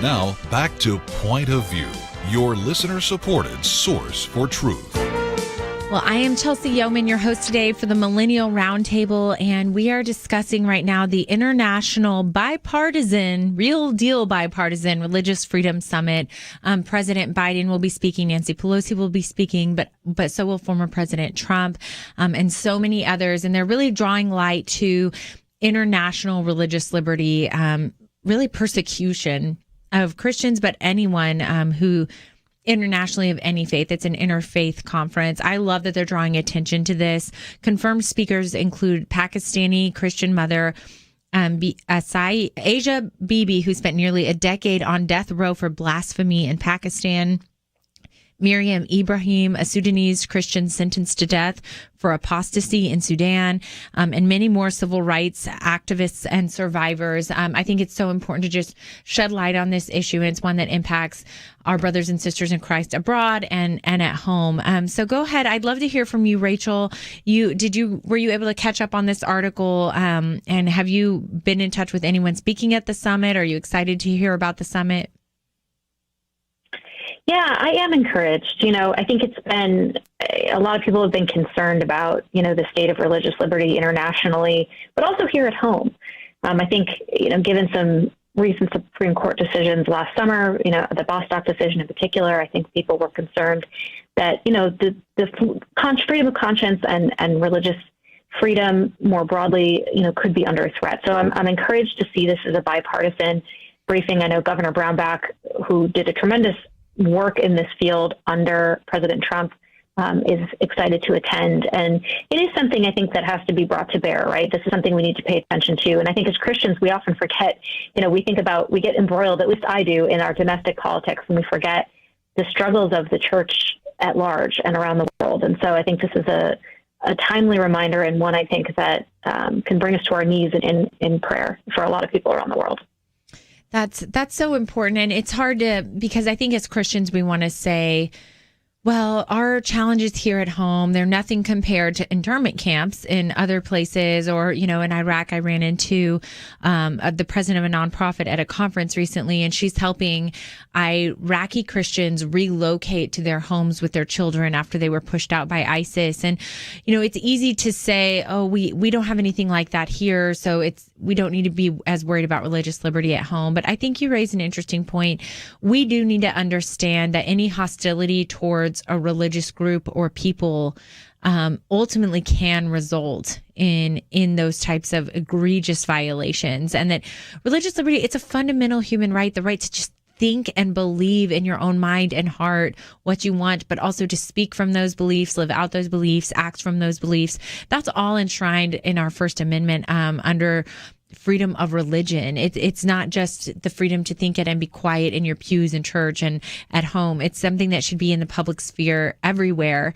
Now, back to Point of View, your listener-supported source for truth. Well, I am Chelsey Youman, your host today for the Millennial Roundtable, and we are discussing right now the International Bipartisan, Real Deal Bipartisan Religious Freedom Summit. President Biden will be speaking, Nancy Pelosi will be speaking, but so will former President Trump, and so many others. And they're really drawing light to international religious liberty, really persecution of Christians, but anyone who internationally of any faith. It's an interfaith conference. I love that they're drawing attention to this. Confirmed speakers include Pakistani Christian mother Asia Bibi, who spent nearly a decade on death row for blasphemy in Pakistan. Miriam Ibrahim, a Sudanese Christian sentenced to death for apostasy in Sudan, and many more civil rights activists and survivors. I think it's so important to just shed light on this issue, and it's one that impacts our brothers and sisters in Christ abroad and at home. So go ahead. I'd love to hear from you, Rachel. Were you able to catch up on this article? And have you been in touch with anyone speaking at the summit? Are you excited to hear about the summit? Yeah, I am encouraged. I think it's been, a lot of people have been concerned about, the state of religious liberty internationally, but also here at home. I think, given some recent Supreme Court decisions last summer, the Bostock decision in particular, I think people were concerned that, the freedom of conscience and religious freedom more broadly, could be under threat. So I'm encouraged to see this as a bipartisan briefing. I know Governor Brownback, who did a tremendous work in this field under President Trump, is excited to attend. And it is something I think that has to be brought to bear, right? This is something we need to pay attention to. And I think as Christians, we often forget, we get embroiled, at least I do, in our domestic politics, and we forget the struggles of the church at large and around the world. And so I think this is a timely reminder, and one I think that can bring us to our knees in prayer for a lot of people around the world. That's so important. And it's hard because I think as Christians, we want to say, well, our challenges here at home, they're nothing compared to internment camps in other places. Or, in Iraq, I ran into the president of a nonprofit at a conference recently, and she's helping Iraqi Christians relocate to their homes with their children after they were pushed out by ISIS. And, it's easy to say, oh, we don't have anything like that here, so we don't need to be as worried about religious liberty at home. But I think you raise an interesting point. We do need to understand that any hostility towards a religious group or people ultimately can result in those types of egregious violations, and that religious liberty, it's a fundamental human right, the right to just think and believe in your own mind and heart what you want, but also to speak from those beliefs, live out those beliefs, act from those beliefs. That's all enshrined in our First Amendment under freedom of religion. It's not just the freedom to think it and be quiet in your pews in church and at home. It's something that should be in the public sphere everywhere.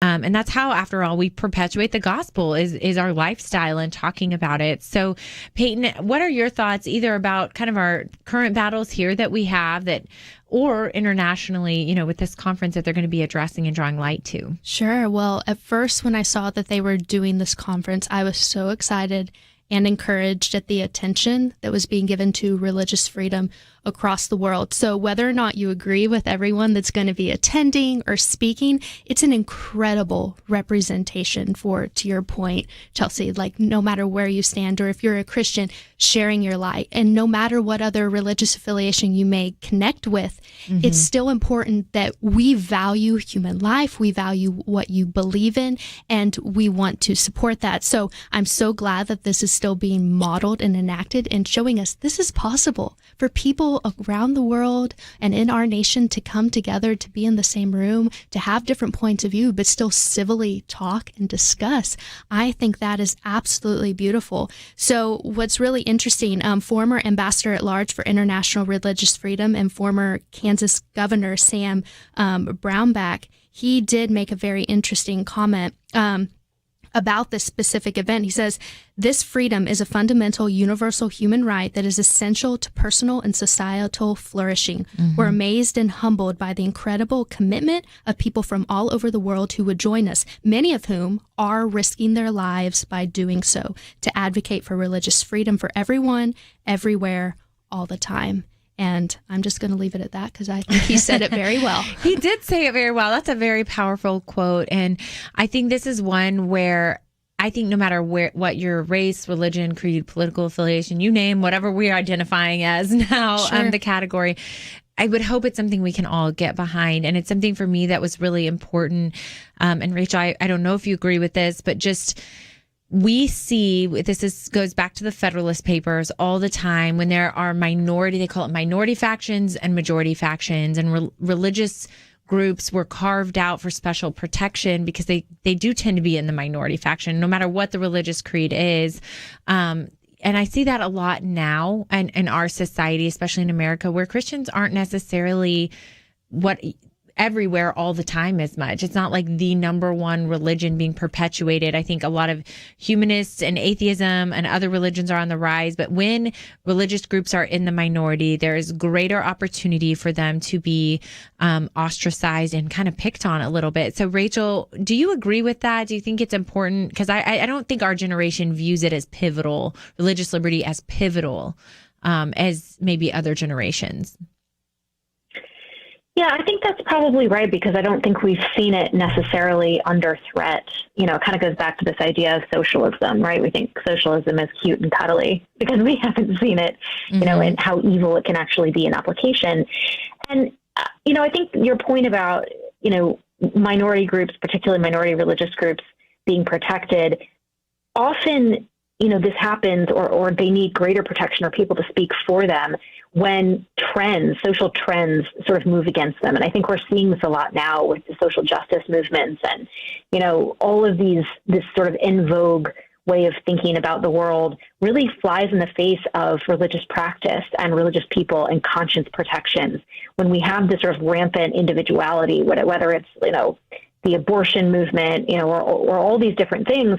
And that's how, after all, we perpetuate the gospel is our lifestyle and talking about it. So, Peyton, what are your thoughts either about kind of our current battles here that we have or internationally, with this conference that they're going to be addressing and drawing light to? Sure. Well, at first, when I saw that they were doing this conference, I was so excited and encouraged at the attention that was being given to religious freedom across the world. So whether or not you agree with everyone that's going to be attending or speaking, it's an incredible representation to your point, Chelsey, like no matter where you stand, or if you're a Christian, sharing your light, and no matter what other religious affiliation you may connect with, it's still important that we value human life, we value what you believe in, and we want to support that. So I'm so glad that this is still being modeled and enacted and showing us this is possible for people around the world and in our nation to come together, to be in the same room, to have different points of view, but still civilly talk and discuss. I think that is absolutely beautiful. So what's really interesting, former Ambassador at Large for International Religious Freedom and former Kansas Governor Sam Brownback, he did make a very interesting comment about this specific event. He says, this freedom is a fundamental universal human right that is essential to personal and societal flourishing. We're amazed and humbled by the incredible commitment of people from all over the world who would join us, many of whom are risking their lives by doing so, to advocate for religious freedom for everyone, everywhere, all the time. And I'm just going to leave it at that because I think he said it very well. He did say it very well. That's a very powerful quote. And I think this is one where I think no matter what your race, religion, creed, political affiliation, you name, whatever we're identifying as now, Sure. The category, I would hope it's something we can all get behind. And it's something for me that was really important. And Rachel, I don't know if you agree with this, but just we see goes back to the Federalist Papers all the time when there are they call it minority factions and majority factions, and religious groups were carved out for special protection because they do tend to be in the minority faction, no matter what the religious creed is. and I see that a lot now and in our society, especially in America, where Christians aren't necessarily what everywhere all the time as much. It's not like the number one religion being perpetuated. I think a lot of humanists and atheism and other religions are on the rise, but when religious groups are in the minority, there is greater opportunity for them to be ostracized and kind of picked on a little bit. So Rachel, do you agree with that? Do you think it's important? Because I don't think our generation views it as pivotal, religious liberty as pivotal, as maybe other generations. Yeah, I think that's probably right, because I don't think we've seen it necessarily under threat. You know, it kind of goes back to this idea of socialism, right? We think socialism is cute and cuddly because we haven't seen it, you know, and how evil it can actually be in application. And, you know, I think your point about, you know, minority groups, particularly minority religious groups being protected, often, you know, this happens or they need greater protection or people to speak for them when social trends sort of move against them. And I think we're seeing this a lot now with the social justice movements and, you know, all of this sort of in vogue way of thinking about the world really flies in the face of religious practice and religious people and conscience protections. When we have this sort of rampant individuality, whether it's, you know, the abortion movement, you know, or all these different things,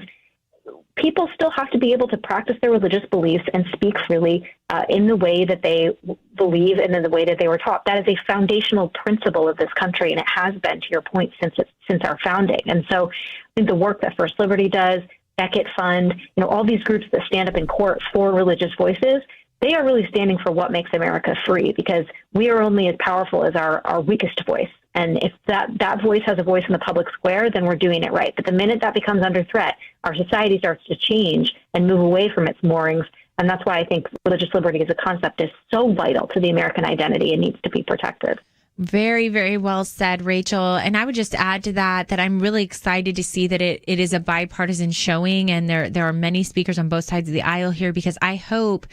people still have to be able to practice their religious beliefs and speak freely in the way that they believe and in the way that they were taught. That is a foundational principle of this country, and it has been, to your point, since our founding. And so I think the work that First Liberty does, Beckett Fund, you know, all these groups that stand up in court for religious voices, they are really standing for what makes America free, because we are only as powerful as our weakest voice. And if that voice has a voice in the public square, then we're doing it right. But the minute that becomes under threat, our society starts to change and move away from its moorings. And that's why I think religious liberty as a concept is so vital to the American identity and needs to be protected. Very, very well said, Rachel. And I would just add to that I'm really excited to see that it is a bipartisan showing, and there are many speakers on both sides of the aisle here, because I hope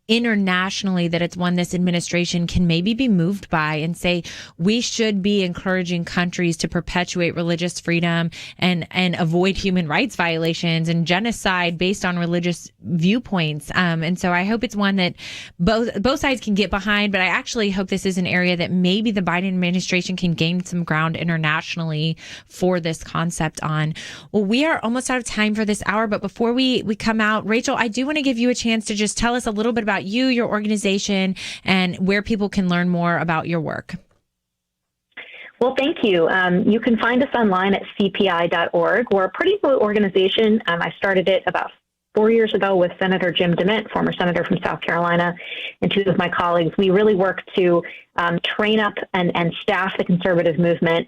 internationally that it's one this administration can maybe be moved by and say we should be encouraging countries to perpetuate religious freedom and avoid human rights violations and genocide based on religious viewpoints. And so I hope it's one that both sides can get behind, but I actually hope this is an area that maybe the Biden administration can gain some ground internationally for this concept on. Well, we are almost out of time for this hour, but before we come out, Rachel, I do want to give you a chance to just tell us a little bit about you, your organization, and where people can learn more about your work. Well, thank you. You can find us online at cpi.org. We're a pretty new organization. I started it about 4 years ago with Senator Jim DeMint, former senator from South Carolina, and two of my colleagues. We really work to train up and staff the conservative movement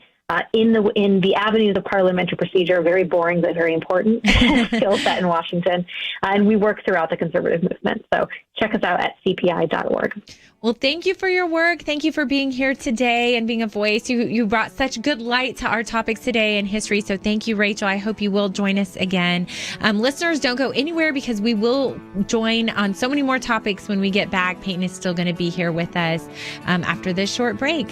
in the avenues of parliamentary procedure, very boring but very important skill set in Washington. And we work throughout the conservative movement. So check us out at cpi.org. Well, thank you for your work. Thank you for being here today and being a voice. You brought such good light to our topics today in history. So thank you, Rachel. I hope you will join us again. Listeners, don't go anywhere, because we will join on so many more topics when we get back. Peyton is still going to be here with us after this short break.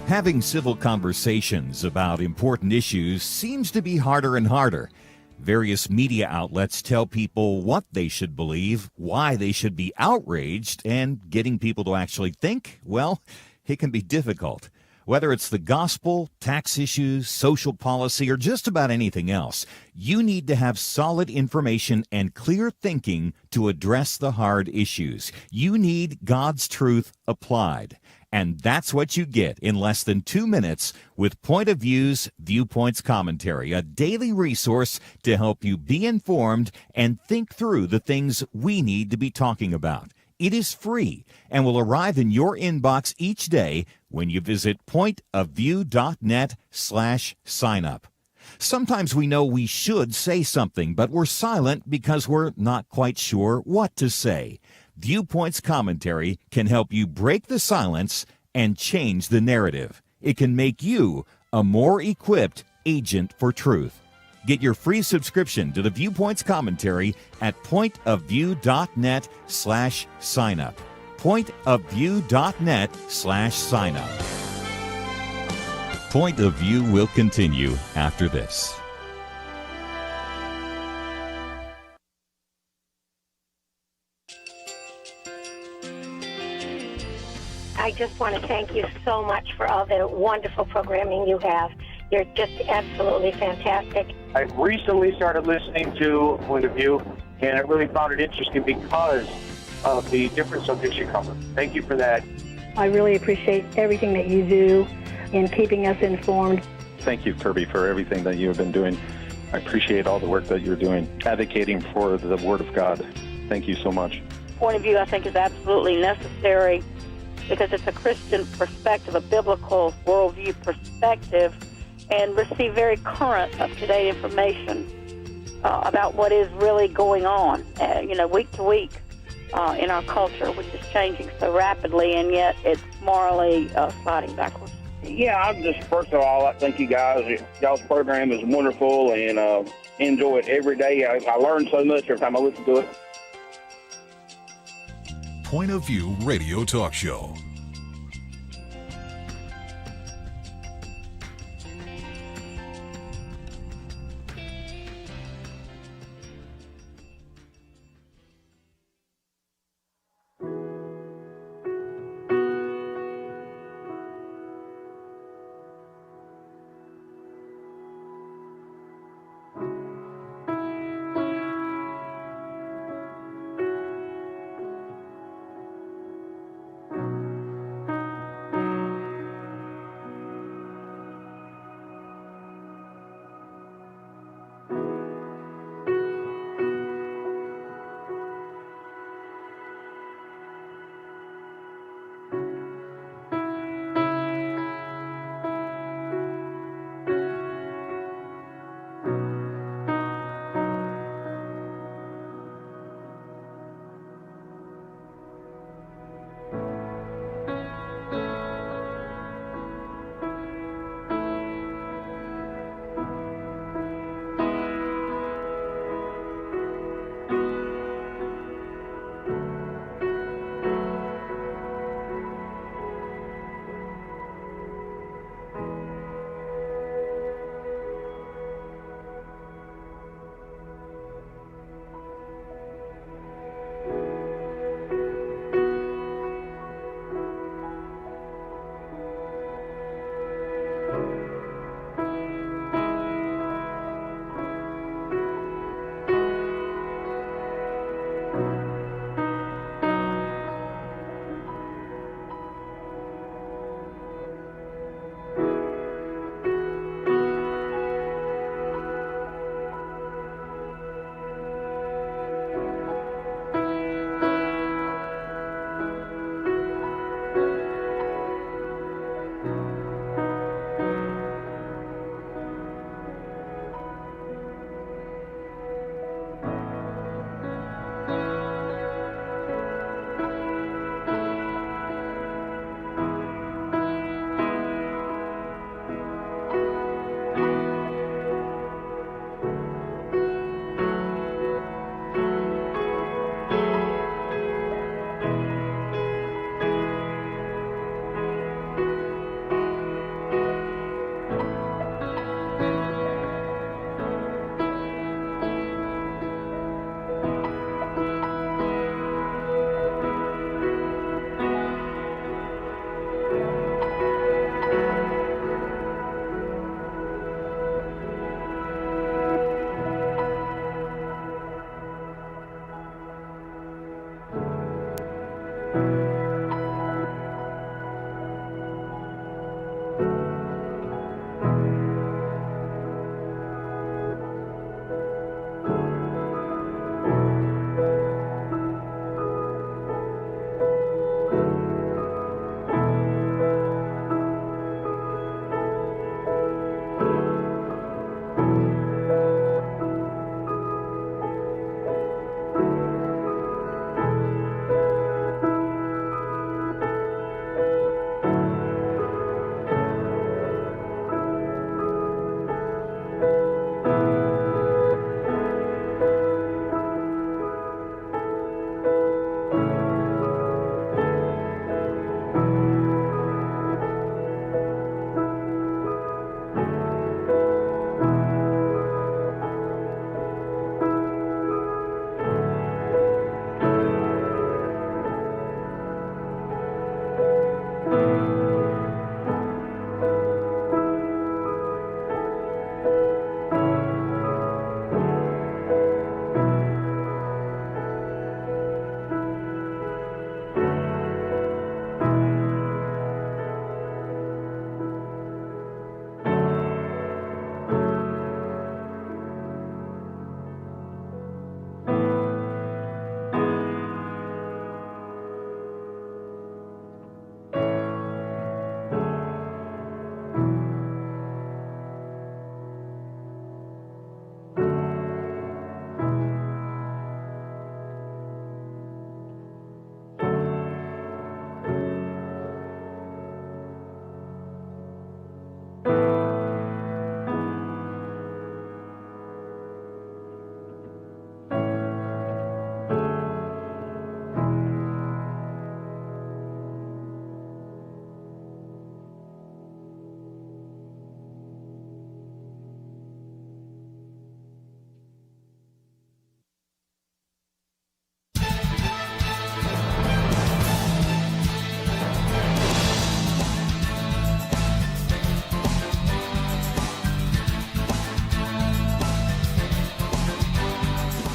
Having civil conversations about important issues seems to be harder and harder. Various media outlets tell people what they should believe, why they should be outraged, and getting people to actually think, well, it can be difficult. Whether it's the gospel, tax issues, social policy, or just about anything else, you need to have solid information and clear thinking to address the hard issues. You need God's truth applied. And that's what you get in less than 2 minutes with Point of View's Viewpoints Commentary, a daily resource to help you be informed and think through the things we need to be talking about. It is free and will arrive in your inbox each day when you visit pointofview.net/signup. Sometimes we know we should say something, but we're silent because we're not quite sure what to say. Viewpoints Commentary can help you break the silence and change the narrative. It can make you a more equipped agent for truth. Get your free subscription to the Viewpoints Commentary at pointofview.net/signup. Pointofview.net/signup. Point of View will continue after this. I just want to thank you so much for all the wonderful programming you have. You're just absolutely fantastic. I recently started listening to Point of View, and I really found it interesting because of the different subjects you cover. Thank you for that. I really appreciate everything that you do in keeping us informed. Thank you, Kirby, for everything that you have been doing. I appreciate all the work that you're doing, advocating for the Word of God. Thank you so much. Point of view, I think, is absolutely necessary because it's a Christian perspective, a biblical worldview perspective, and receive very current, up-to-date information about what is really going on, week to week in our culture, which is changing so rapidly, and yet it's morally sliding backwards. Yeah, I'm just, first of all, I thank you guys. Y'all's program is wonderful, and enjoy it every day. I learn so much every time I listen to it. Point of View Radio Talk Show.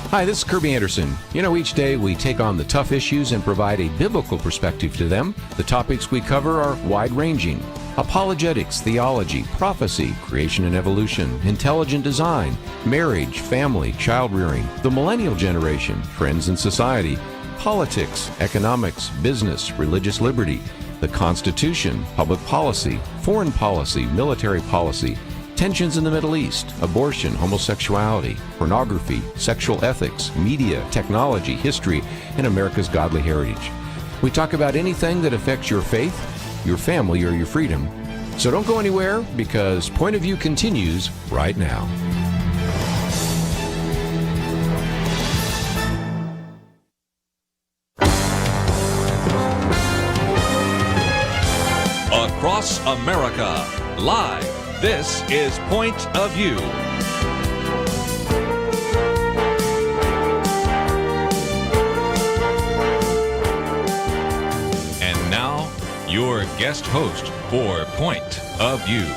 Hi, this is Kirby Anderson. Each day we take on the tough issues and provide a biblical perspective to them. The topics we cover are wide-ranging: apologetics, theology, prophecy, creation and evolution, intelligent design, marriage, family, child-rearing, the millennial generation, trends in society, politics, economics, business, religious liberty, the Constitution, public policy, foreign policy, military policy, tensions in the Middle East, abortion, homosexuality, pornography, sexual ethics, media, technology, history, and America's godly heritage. We talk about anything that affects your faith, your family, or your freedom. So don't go anywhere, because Point of View continues right now. Across America, live. This is Point of View. And now, your guest host for Point of View.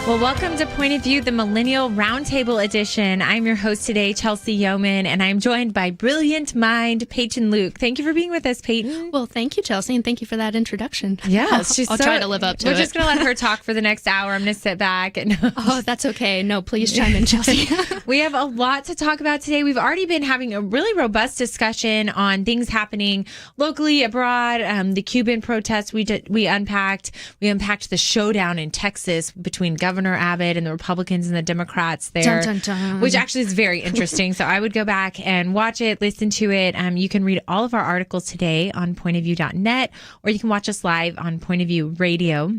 Well, welcome to Point of View, the Millennial Roundtable Edition. I'm your host today, Chelsey Youman, and I'm joined by brilliant mind Peyton Luke. Thank you for being with us, Peyton. Well, thank you, Chelsey, and thank you for that introduction. Yes, I'll try to live up to it. We're just going to let her talk for the next hour. I'm going to sit back. Oh, that's okay. No, please chime in, Chelsey. We have a lot to talk about today. We've already been having a really robust discussion on things happening locally, abroad, the Cuban protests we unpacked. We unpacked the showdown in Texas between Governor Abbott and the Republicans and the Democrats there, dun, dun, dun. Which actually is very interesting. So I would go back and watch it, listen to it. You can read all of our articles today on pointofview.net, or you can watch us live on Point of View Radio.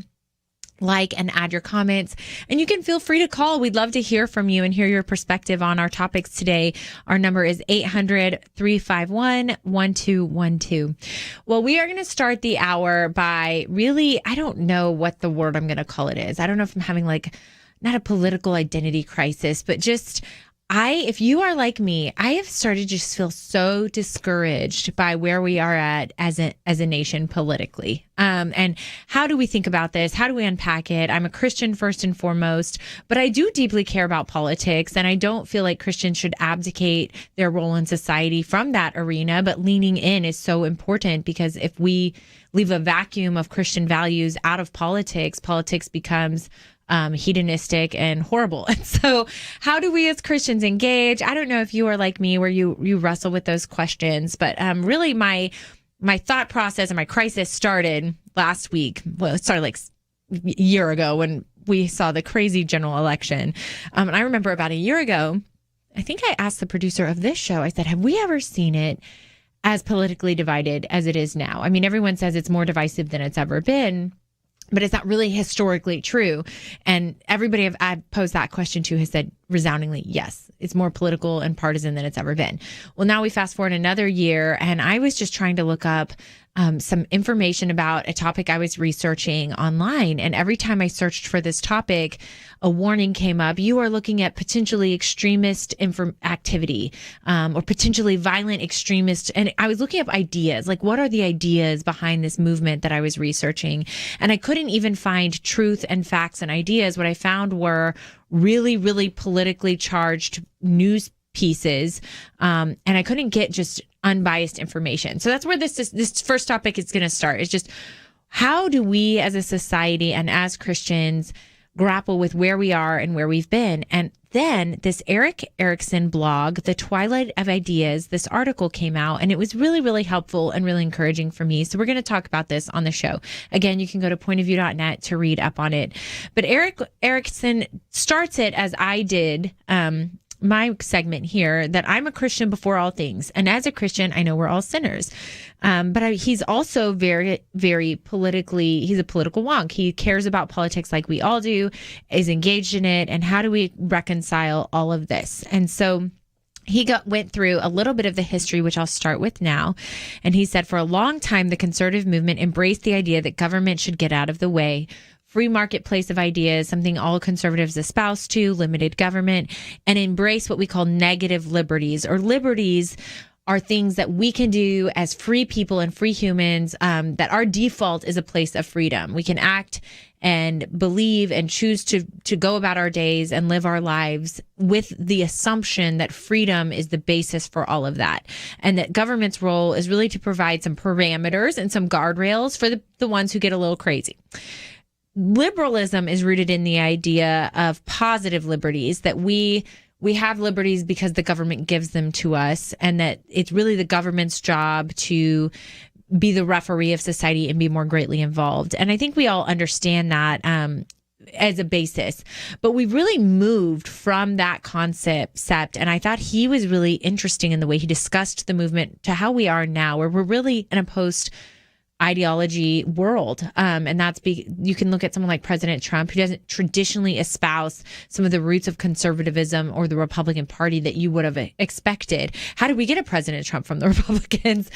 Like and add your comments, and you can feel free to call. We'd love to hear from you and hear your perspective on our topics today. Our number is 800-351-1212. Well, we are going to start the hour by really, I don't know what the word I'm going to call it is. I don't know if I'm having not a political identity crisis, but just if you are like me, I have started to just feel so discouraged by where we are at as a nation politically. And how do we think about this? How do we unpack it? I'm a Christian first and foremost, but I do deeply care about politics, and I don't feel like Christians should abdicate their role in society from that arena, but leaning in is so important, because if we leave a vacuum of Christian values out of politics, politics becomes hedonistic and horrible. And so how do we as Christians engage? I don't know if you are like me where you wrestle with those questions, but really my thought process and my crisis started last week. Well, it started like a year ago when we saw the crazy general election. And I remember about a year ago, I think I asked the producer of this show, I said, have we ever seen it as politically divided as it is now? I mean, everyone says it's more divisive than it's ever been, but is that really historically true? And everybody I've posed that question to has said resoundingly, yes, it's more political and partisan than it's ever been. Well, now we fast forward another year, and I was just trying to look up some information about a topic I was researching online. And every time I searched for this topic, a warning came up. You are looking at potentially extremist activity or potentially violent extremist. And I was looking up ideas, like what are the ideas behind this movement that I was researching? And I couldn't even find truth and facts and ideas. What I found were really, really politically charged news pieces. And I couldn't get just unbiased information. So that's where this first topic is going to start. It's just, how do we as a society and as Christians grapple with where we are and where we've been? And then this Eric Erickson blog, The Twilight of Ideas, this article came out, and it was really, really helpful and really encouraging for me. So we're going to talk about this on the show. Again, you can go to pointofview.net to read up on it. But Eric Erickson starts it as I did, my segment here, that I'm a Christian before all things. And as a Christian, I know we're all sinners. But he's also very, very he's a political wonk. He cares about politics like we all do, is engaged in it. And how do we reconcile all of this? And so he went through a little bit of the history, which I'll start with now. And he said, for a long time, the conservative movement embraced the idea that government should get out of the way. Free marketplace of ideas, something all conservatives espouse to, limited government, and embrace what we call negative liberties, or liberties are things that we can do as free people and free humans, that our default is a place of freedom. We can act and believe and choose to go about our days and live our lives with the assumption that freedom is the basis for all of that. And that government's role is really to provide some parameters and some guardrails for the ones who get a little crazy. Liberalism is rooted in the idea of positive liberties, that we have liberties because the government gives them to us, and that it's really the government's job to be the referee of society and be more greatly involved. And I think we all understand that as a basis, but we've really moved from that concept. And I thought he was really interesting in the way he discussed the movement to how we are now, where we're really in a post ideology world. And you can look at someone like President Trump, who doesn't traditionally espouse some of the roots of conservatism or the Republican Party that you would have expected. How did we get a President Trump from the Republicans?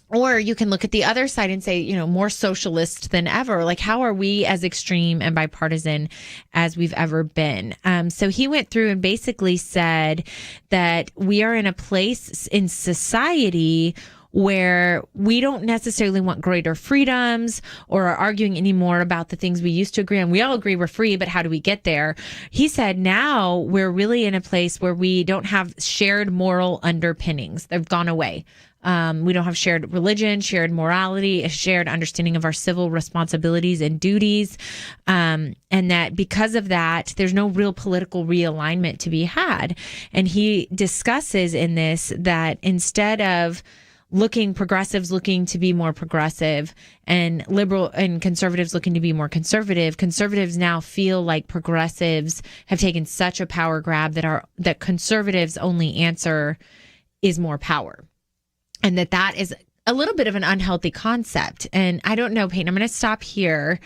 Or you can look at the other side and say, more socialist than ever. Like, how are we as extreme and bipartisan as we've ever been? So he went through and basically said that we are in a place in society where we don't necessarily want greater freedoms or are arguing anymore about the things we used to agree on. We all agree we're free, but how do we get there? He said now we're really in a place where we don't have shared moral underpinnings. They've gone away. We don't have shared religion, shared morality, a shared understanding of our civil responsibilities and duties. And that because of that, there's no real political realignment to be had. And he discusses in this that instead of progressives looking to be more progressive and liberal and conservatives looking to be more conservative, conservatives now feel like progressives have taken such a power grab that conservatives' only answer is more power. And that is a little bit of an unhealthy concept. And I don't know, Peyton, I'm going to stop here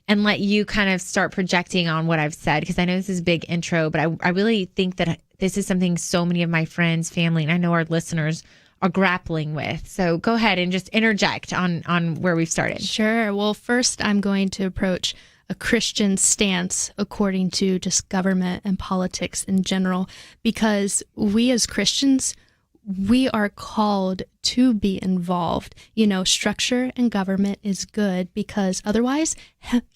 and let you kind of start projecting on what I've said, because I know this is a big intro, but I really think that this is something so many of my friends, family, and I know our listeners are grappling with. So go ahead and just interject on where we've started. Sure. Well, first I'm going to approach a Christian stance according to just government and politics in general, because we as Christians, we are called to be involved. Structure and government is good because otherwise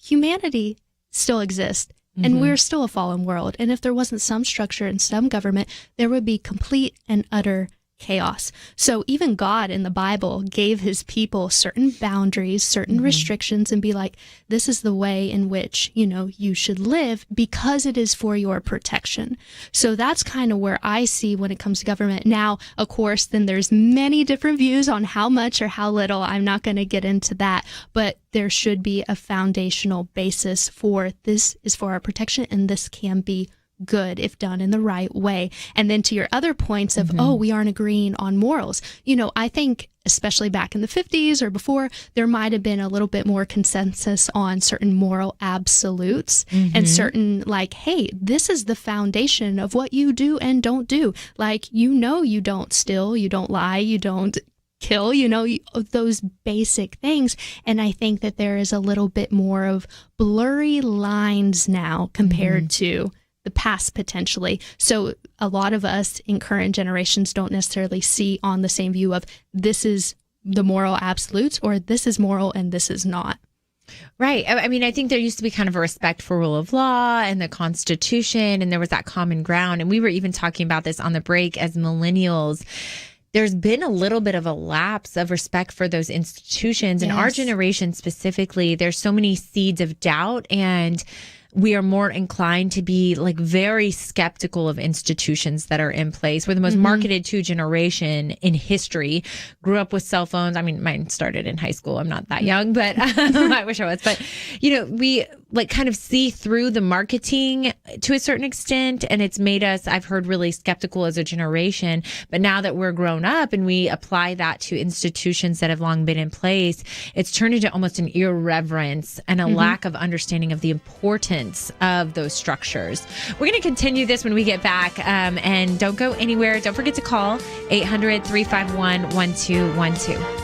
humanity still exists. And we're still a fallen world. And if there wasn't some structure and some government, there would be complete and utter chaos. So even God in the Bible gave his people certain boundaries, certain restrictions, and be like, this is the way in which, you should live because it is for your protection. So that's kind of where I see when it comes to government. Now, of course, then there's many different views on how much or how little. I'm not going to get into that, but there should be a foundational basis for this is for our protection, and this can be good if done in the right way. And then to your other points of, we aren't agreeing on morals. I think especially back in the 50s or before, there might have been a little bit more consensus on certain moral absolutes and certain hey, this is the foundation of what you do and don't do. You don't steal, you don't lie, you don't kill, those basic things. And I think that there is a little bit more of blurry lines now compared to the past potentially. So a lot of us in current generations don't necessarily see on the same view of this is the moral absolutes or this is moral and this is not. Right. I mean, I think there used to be kind of a respect for rule of law and the Constitution, and there was that common ground. And we were even talking about this on the break as millennials. There's been a little bit of a lapse of respect for those institutions. In our generation specifically, there's so many seeds of doubt, and we are more inclined to be very skeptical of institutions that are in place. We're the most marketed to generation in history. Grew up with cell phones. I mean, mine started in high school. I'm not that young, but I wish I was. But, we kind of see through the marketing to a certain extent. And it's made us, I've heard, really skeptical as a generation. But now that we're grown up and we apply that to institutions that have long been in place, it's turned into almost an irreverence and a lack of understanding of the importance of those structures. We're going to continue this when we get back, and don't go anywhere. Don't forget to call 800-351-1212.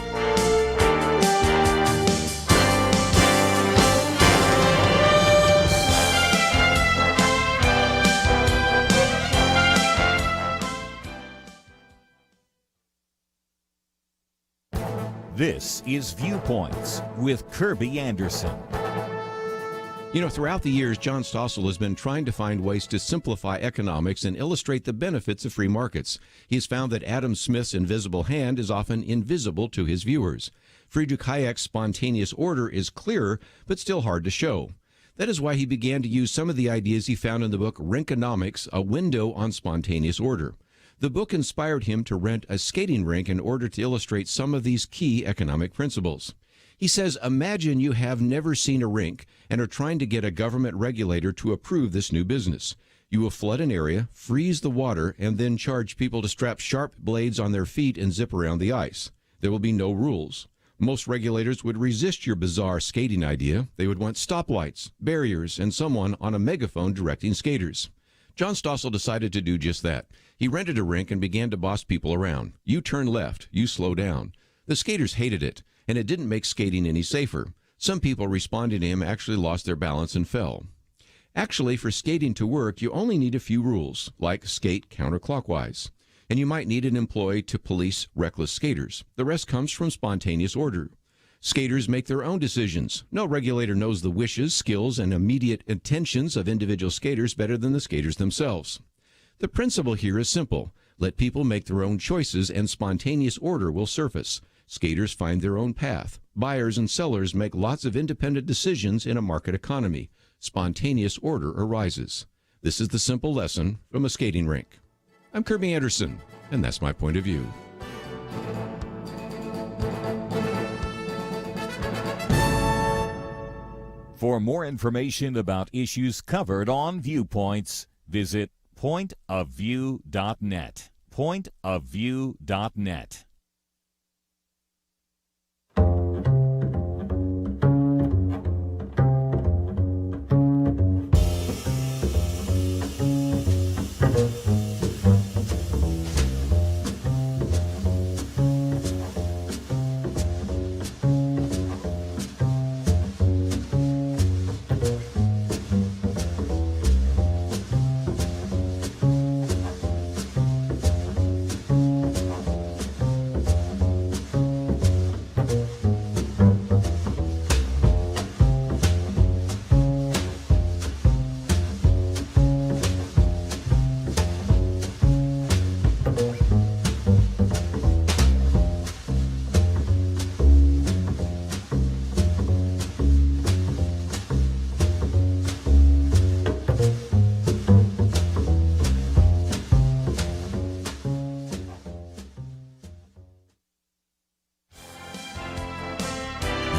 This is Viewpoints with Kirby Anderson. Throughout the years, John Stossel has been trying to find ways to simplify economics and illustrate the benefits of free markets. He has found that Adam Smith's invisible hand is often invisible to his viewers. Friedrich Hayek's spontaneous order is clearer, but still hard to show. That is why he began to use some of the ideas he found in the book Rinkonomics, A Window on Spontaneous Order. The book inspired him to rent a skating rink in order to illustrate some of these key economic principles. He says, imagine you have never seen a rink and are trying to get a government regulator to approve this new business. You will flood an area, freeze the water, and then charge people to strap sharp blades on their feet and zip around the ice. There will be no rules. Most regulators would resist your bizarre skating idea. They would want stoplights, barriers, and someone on a megaphone directing skaters. John Stossel decided to do just that. He rented a rink and began to boss people around. You turn left, you slow down. The skaters hated it, and it didn't make skating any safer. Some people responding to him actually lost their balance and fell. Actually, for skating to work, you only need a few rules, like skate counterclockwise. And you might need an employee to police reckless skaters. The rest comes from spontaneous order. Skaters make their own decisions. No regulator knows the wishes, skills, and immediate intentions of individual skaters better than the skaters themselves. The principle here is simple. Let people make their own choices and spontaneous order will surface. Skaters find their own path. Buyers and sellers make lots of independent decisions in a market economy. Spontaneous order arises. This is the simple lesson from a skating rink. I'm Kirby Anderson, and that's my point of view. For more information about issues covered on Viewpoints, visit pointofview.net. Pointofview.net.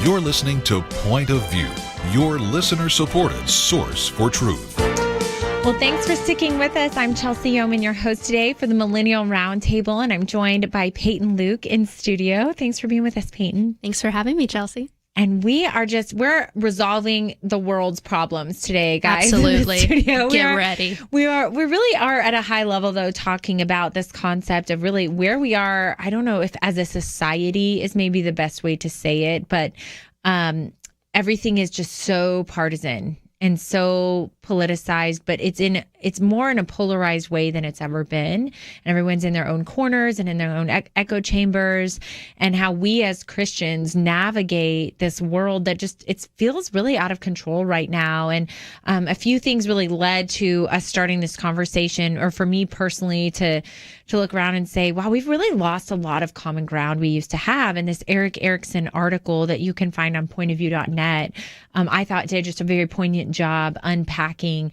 You're listening to Point of View, your listener-supported source for truth. Well, thanks for sticking with us. I'm Chelsey, Youman, your host today for the Millennial Roundtable, and I'm joined by Peyton Luke in studio. Thanks for being with us, Peyton. Thanks for having me, Chelsey. And we're resolving the world's problems today, guys. Absolutely. Get ready. We really are at a high level, though, talking about this concept of really where we are. I don't know if as a society is maybe the best way to say it, but everything is just so partisan and so politicized, but it's more in a polarized way than it's ever been. And everyone's in their own corners and in their own echo chambers, and how we as Christians navigate this world that just, it feels really out of control right now. And a few things really led to us starting this conversation, or for me personally to look around and say, wow, we've really lost a lot of common ground we used to have. And this Eric Erickson article that you can find on pointofview.net, I thought did just a very poignant job unpacking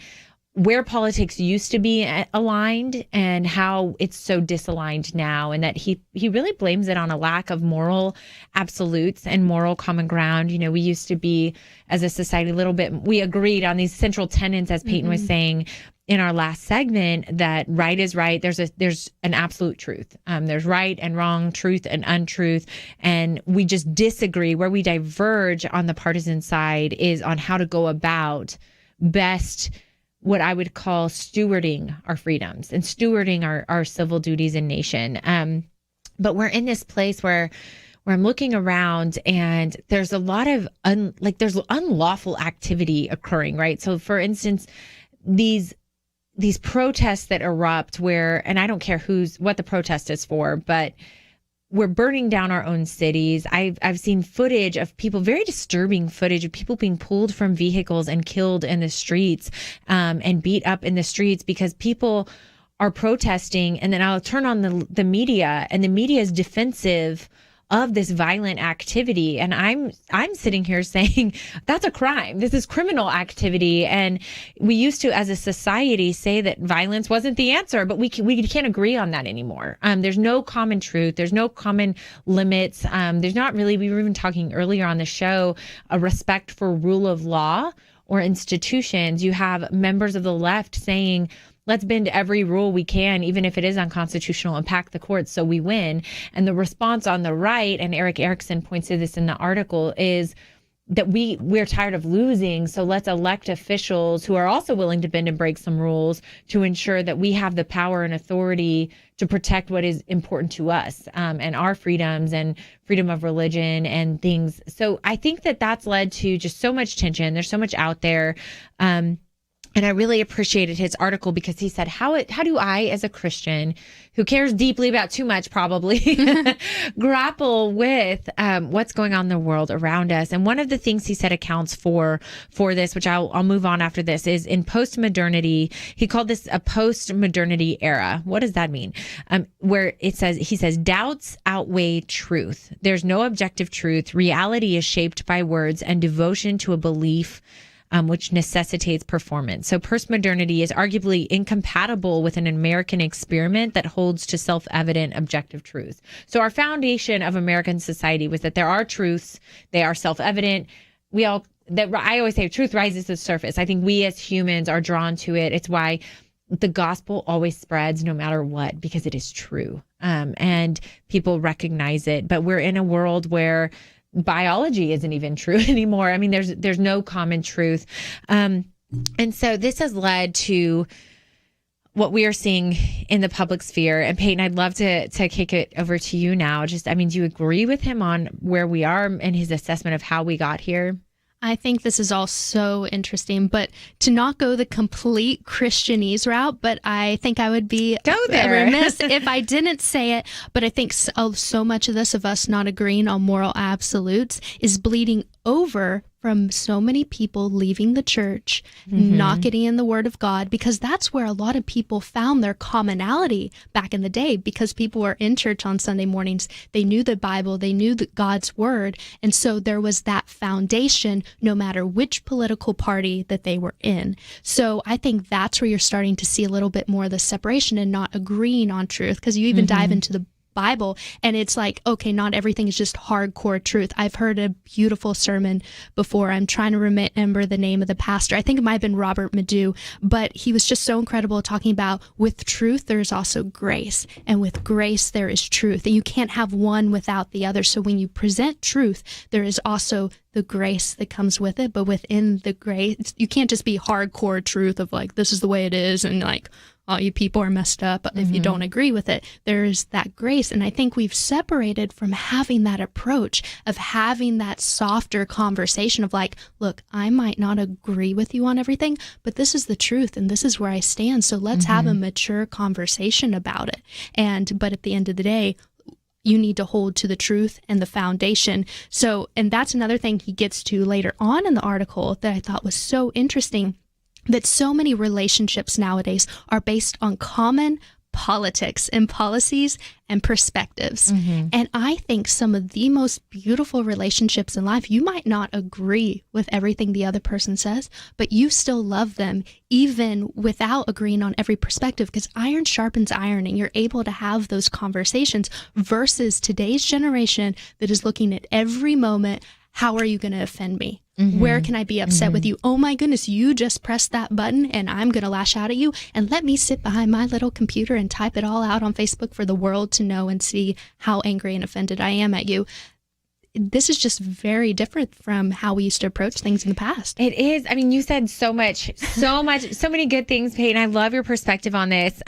where politics used to be aligned and how it's so disaligned now, and that he really blames it on a lack of moral absolutes and moral common ground. You know, we used to be, as a society, a little bit, we agreed on these central tenets, as Peyton was saying in our last segment, that right is right. There's an absolute truth. There's right and wrong, truth and untruth, and we just disagree. Where we diverge on the partisan side is on how to go about best what I would call stewarding our freedoms and stewarding our civil duties in nation. But we're in this place where I'm looking around and there's a lot of there's unlawful activity occurring, right? So for instance, these protests that erupt where, and I don't care what the protest is for, but we're burning down our own cities. I've seen footage of people, very disturbing footage of people being pulled from vehicles and killed in the streets, and beat up in the streets because people are protesting. And then I'll turn on the media, and the media is defensive of this violent activity. And I'm sitting here saying that's a crime. This is criminal activity. And we used to, as a society, say that violence wasn't the answer, but we can't agree on that anymore. There's no common truth. There's no common limits. There's not really, we were even talking earlier on the show, a respect for rule of law or institutions. You have members of the left saying, let's bend every rule we can, even if it is unconstitutional, and pack the courts so we win. And the response on the right, and Eric Erickson points to this in the article, is that we're tired of losing, so let's elect officials who are also willing to bend and break some rules to ensure that we have the power and authority to protect what is important to us, and our freedoms and freedom of religion and things. So I think that that's led to just so much tension. There's so much out there. And I really appreciated his article because he said, how do I, as a Christian who cares deeply about too much, probably, grapple with what's going on in the world around us? And one of the things he said accounts for this, which I'll move on after this, is in post-modernity. He called this a post-modernity era. What does that mean? Where he says, doubts outweigh truth. There's no objective truth. Reality is shaped by words and devotion to a belief which necessitates performance. So postmodernity is arguably incompatible with an American experiment that holds to self-evident objective truth. So our foundation of American society was that there are truths, they are self-evident. I always say truth rises to the surface. I think we as humans are drawn to it. It's why the gospel always spreads no matter what, because it is true. And people recognize it. But we're in a world where biology isn't even true anymore. I mean, there's no common truth. And so this has led to what we are seeing in the public sphere. And Peyton, I'd love to kick it over to you now. Do you agree with him on where we are and his assessment of how we got here? I think this is all so interesting, but to not go the complete Christianese route, but I think I would be remiss if I didn't say it. But I think so much of this, of us not agreeing on moral absolutes, is bleeding over from so many people leaving the church, not getting in the Word of God, because that's where a lot of people found their commonality back in the day, because people were in church on Sunday mornings. They knew the Bible, they knew God's Word, and so there was that foundation no matter which political party that they were in. So I think that's where you're starting to see a little bit more of the separation and not agreeing on truth, because you even dive into the Bible and it's like, okay, not everything is just hardcore truth. I've heard a beautiful sermon before. I'm trying to remember the name of the pastor. I think it might have been Robert Madu, but he was just so incredible talking about with truth, there's also grace, and with grace, there is truth, and you can't have one without the other. So when you present truth, there is also the grace that comes with it, but within the grace, you can't just be hardcore truth of like, this is the way it is, and like, all you people are messed up if you don't agree with it. There's that grace. And I think we've separated from having that approach of having that softer conversation of like, look, I might not agree with you on everything, but this is the truth and this is where I stand. So let's have a mature conversation about it. But at the end of the day, you need to hold to the truth and the foundation. So, and that's another thing he gets to later on in the article that I thought was so interesting, that so many relationships nowadays are based on common politics and policies and perspectives. And I think some of the most beautiful relationships in life, you might not agree with everything the other person says, but you still love them even without agreeing on every perspective, because iron sharpens iron and you're able to have those conversations versus today's generation that is looking at every moment. How are you going to offend me? Where can I be upset with you? Oh my goodness, you just pressed that button and I'm going to lash out at you. And let me sit behind my little computer and type it all out on Facebook for the world to know and see how angry and offended I am at you. this is just very different from how we used to approach things in the past. It is. I mean, you said so many good things, Peyton. I love your perspective on this.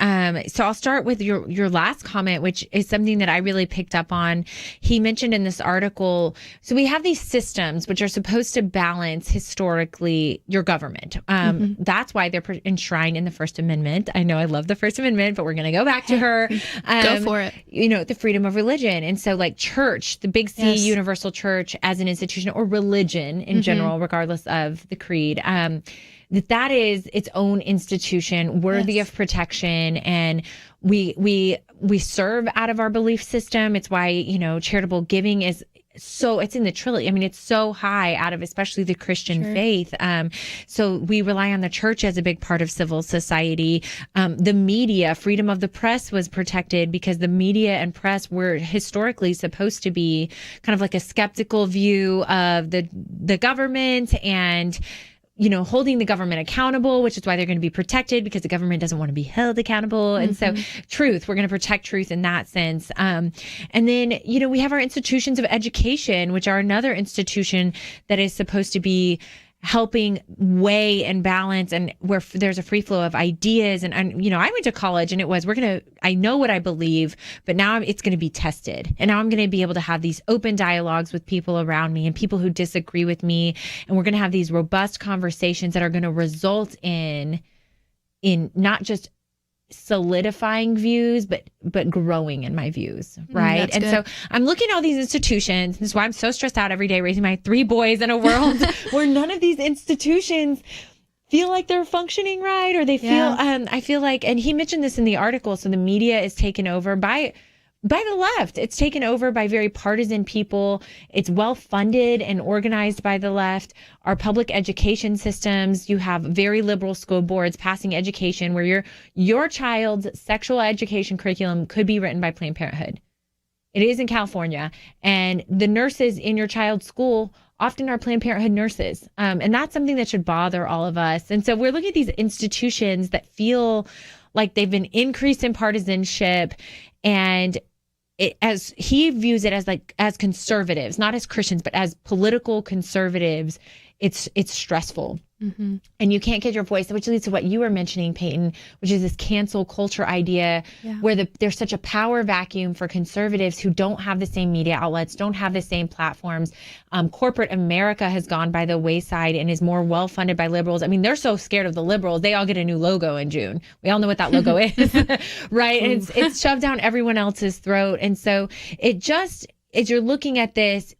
So I'll start with your last comment, which is something that I really picked up on. He mentioned in this article, so we have these systems which are supposed to balance historically your government. That's why they're enshrined in the First Amendment. I know I love the First Amendment, but we're going to go back to her. Go for it. The freedom of religion. And so like church, the big C, universal church as an institution, or religion in general, regardless of the creed, that is its own institution worthy of protection. And we serve out of our belief system. It's why, charitable giving is so, it's in the trilogy. I mean, it's so high out of especially the Christian faith. So we rely on the church as a big part of civil society. The media, freedom of the press was protected because the media and press were historically supposed to be kind of like a skeptical view of the government and holding the government accountable, which is why they're going to be protected, because the government doesn't want to be held accountable. And so truth, we're going to protect truth in that sense. And then, we have our institutions of education, which are another institution that is supposed to be helping weigh and balance, and where there's a free flow of ideas. And I went to college, and it was, I know what I believe, but now it's going to be tested. And now I'm going to be able to have these open dialogues with people around me and people who disagree with me. And we're going to have these robust conversations that are going to result in not just solidifying views, but growing in my views, right? And so I'm looking at all these institutions. This is why I'm so stressed out every day raising my 3 boys in a world where none of these institutions feel like they're functioning right, or they feel I feel like, and he mentioned this in the article, so the media is taken over by the left. It's taken over by very partisan people. It's well funded and organized by the left. Our public education systems, you have very liberal school boards passing education where your child's sexual education curriculum could be written by Planned Parenthood. It is in California. And the nurses in your child's school often are Planned Parenthood nurses. And that's something that should bother all of us. And so we're looking at these institutions that feel like they've been increased in partisanship, and as he views it as conservatives, not as Christians, but as political conservatives, it's stressful. And you can't get your voice, which leads to what you were mentioning, Peyton, which is this cancel culture idea where there's such a power vacuum for conservatives who don't have the same media outlets, don't have the same platforms. Corporate America has gone by the wayside and is more well-funded by liberals. I mean, they're so scared of the liberals, they all get a new logo in June. We all know what that logo is, right? And it's shoved down everyone else's throat. And so it just, as you're looking at this,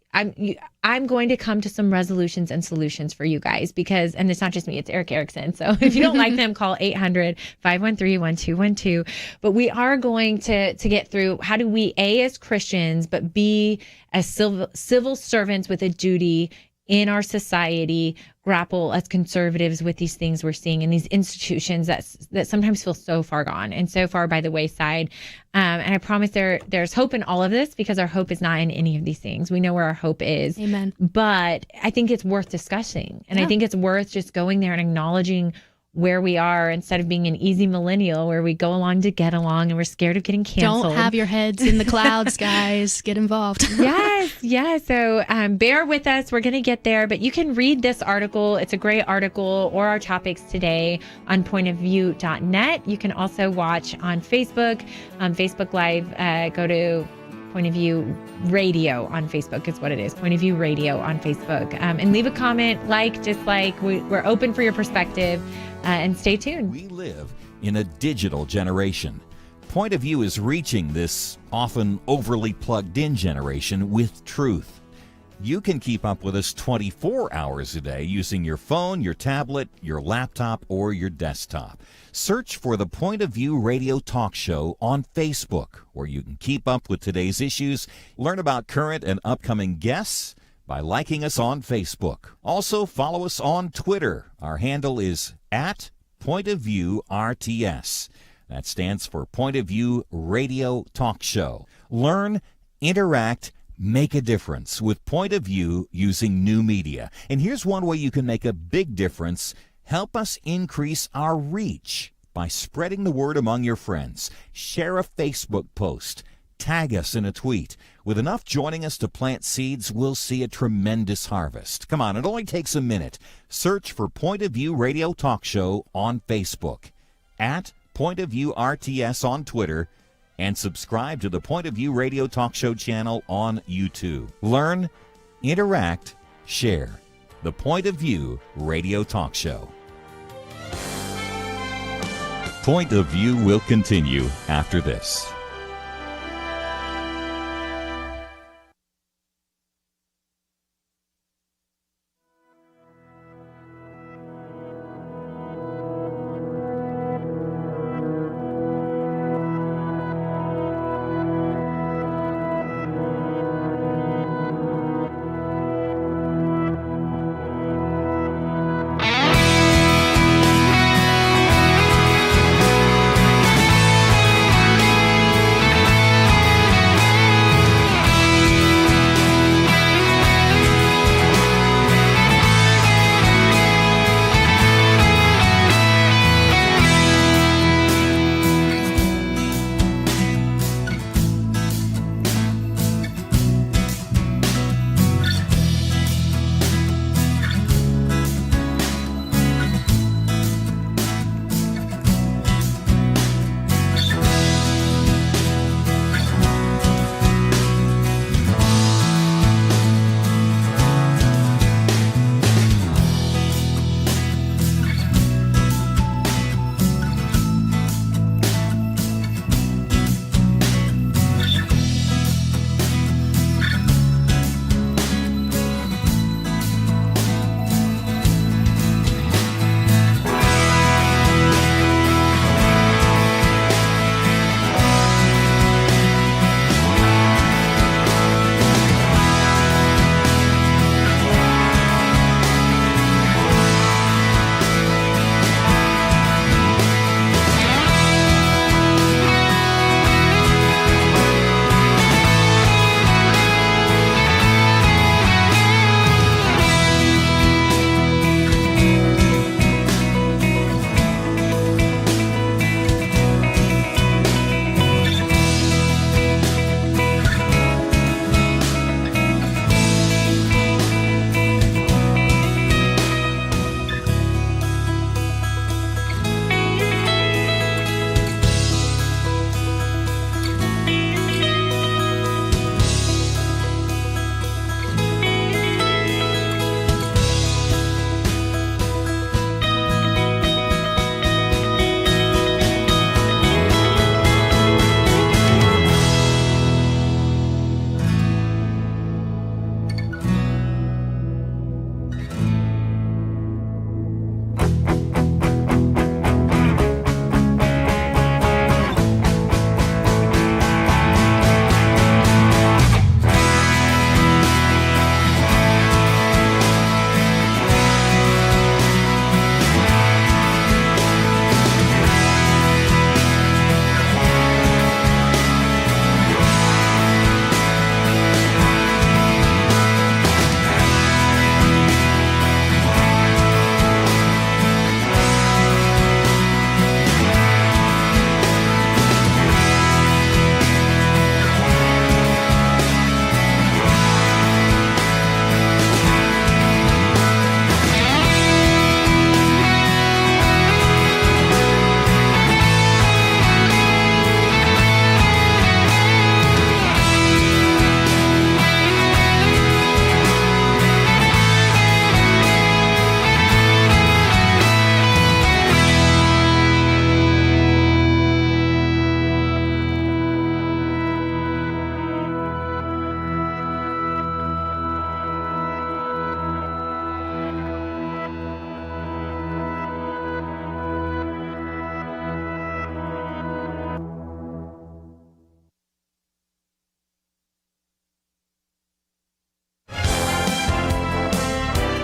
I'm going to come to some resolutions and solutions for you guys, because, and it's not just me, it's Eric Erickson. So if you don't like them, call 800-513-1212. But we are going to get through, how do we, as Christians, but B, as civil servants with a duty in our society, grapple as conservatives with these things we're seeing in these institutions that sometimes feel so far gone and so far by the wayside. And I promise there's hope in all of this, because our hope is not in any of these things. We know where our hope is. Amen. But I think it's worth discussing. And I think it's worth just going there and acknowledging where we are, instead of being an easy millennial where we go along to get along and we're scared of getting canceled. Don't have your heads in the clouds, guys. Get involved. Yes. So bear with us. We're going to get there. But you can read this article. It's a great article, or our topics today on pointofview.net. You can also watch on Facebook, Facebook Live. Go to Point of View Radio on Facebook is what it is. Point of View Radio on Facebook. And leave a comment, dislike. We're open for your perspective. And stay tuned. We live in a digital generation. Point of View is reaching this often overly plugged in generation with truth. You can keep up with us 24 hours a day using your phone, your tablet, your laptop, or your desktop. Search for the Point of View Radio Talk Show on Facebook, where you can keep up with today's issues, learn about current and upcoming guests by liking us on Facebook. Also, follow us on Twitter. Our handle is @PointOfViewRTS. That stands for Point of View Radio Talk Show. Learn, interact, make a difference with Point of View using new media. And here's one way you can make a big difference. Help us increase our reach by spreading the word among your friends. Share a Facebook post. Tag us in a tweet. With enough joining us to plant seeds, we'll see a tremendous harvest. Come on, it only takes a minute. Search for Point of View Radio Talk Show on Facebook, at Point of View RTS on Twitter, and subscribe to the Point of View Radio Talk Show channel on YouTube. Learn, interact, share. The Point of View Radio Talk Show. Point of View will continue after this.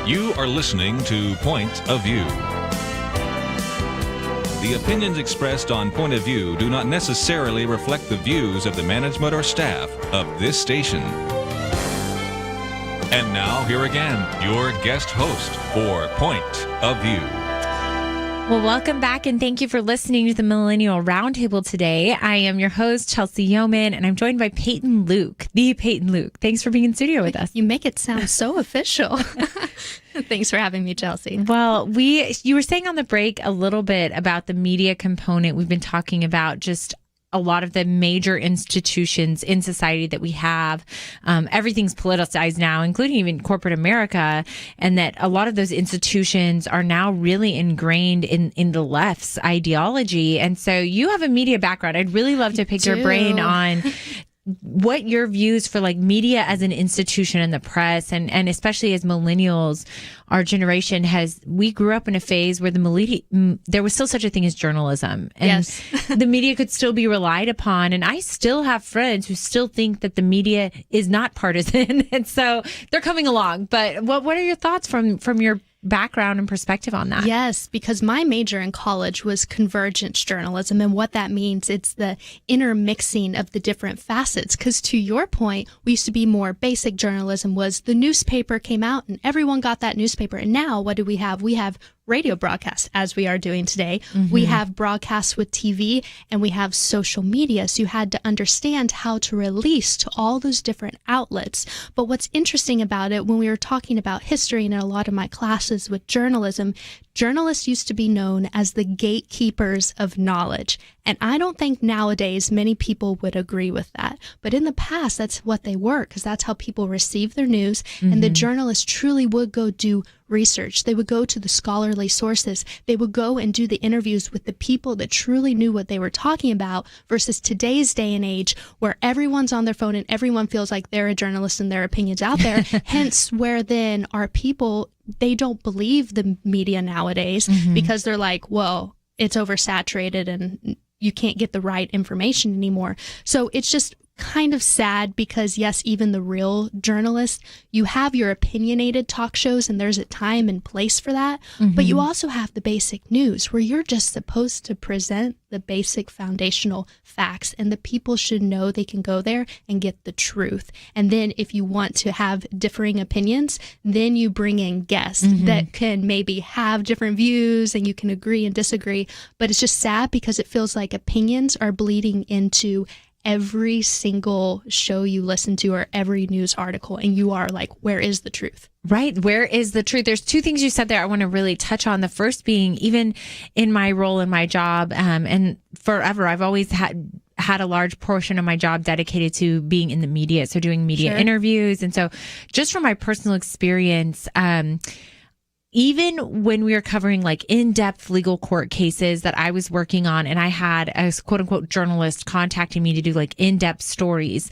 You are listening to Point of View. The opinions expressed on Point of View do not necessarily reflect the views of the management or staff of this station. And now, here again, your guest host for Point of View. Well, welcome back, and thank you for listening to the Millennial Roundtable today. I am your host, Chelsey Youman, and I'm joined by Peyton Luke, the Peyton Luke. Thanks for being in studio with us. You make it sound so official. Thanks for having me, Chelsey. Well, you were saying on the break a little bit about the media component. We've been talking about just a lot of the major institutions in society that we have. Everything's politicized now, including even corporate America, and that a lot of those institutions are now really ingrained in the left's ideology. And so you have a media background. I'd really love to pick your brain on what your views for like media as an institution in the press, and especially as millennials, our generation we grew up in a phase where there was still such a thing as journalism, and the media could still be relied upon. And I still have friends who still think that the media is not partisan, and so they're coming along. But what are your thoughts from your background and perspective on that? Yes, because my major in college was convergence journalism, and what that means, it's the intermixing of the different facets. Because to your point, we used to be more basic journalism, was the newspaper came out and everyone got that newspaper. And now what do we have? We have radio broadcasts, as we are doing today. Mm-hmm. We have broadcasts with TV, and we have social media. So you had to understand how to release to all those different outlets. But what's interesting about it, when we were talking about history and in a lot of my classes with journalism, journalists used to be known as the gatekeepers of knowledge. And I don't think nowadays many people would agree with that. But in the past, that's what they were, because that's how people received their news. Mm-hmm. And the journalists truly would go do research. They would go to the scholarly sources. They would go and do the interviews with the people that truly knew what they were talking about, versus today's day and age where everyone's on their phone and everyone feels like they're a journalist and their opinions out there. Hence where then our people, they don't believe the media nowadays, because they're like, well, it's oversaturated and you can't get the right information anymore. So it's just kind of sad, because yes, even the real journalists, you have your opinionated talk shows and there's a time and place for that, but you also have the basic news where you're just supposed to present the basic foundational facts, and the people should know they can go there and get the truth. And then if you want to have differing opinions, then you bring in guests that can maybe have different views and you can agree and disagree. But it's just sad because it feels like opinions are bleeding into every single show you listen to or every news article, and you are like, where is the truth? Right. Where is the truth? There's two things you said there I want to really touch on. The first being, even in my role in my job, and forever, I've always had a large portion of my job dedicated to being in the media, so doing media interviews. And so just from my personal experience, even when we were covering like in-depth legal court cases that I was working on, and I had a quote unquote journalist contacting me to do like in-depth stories,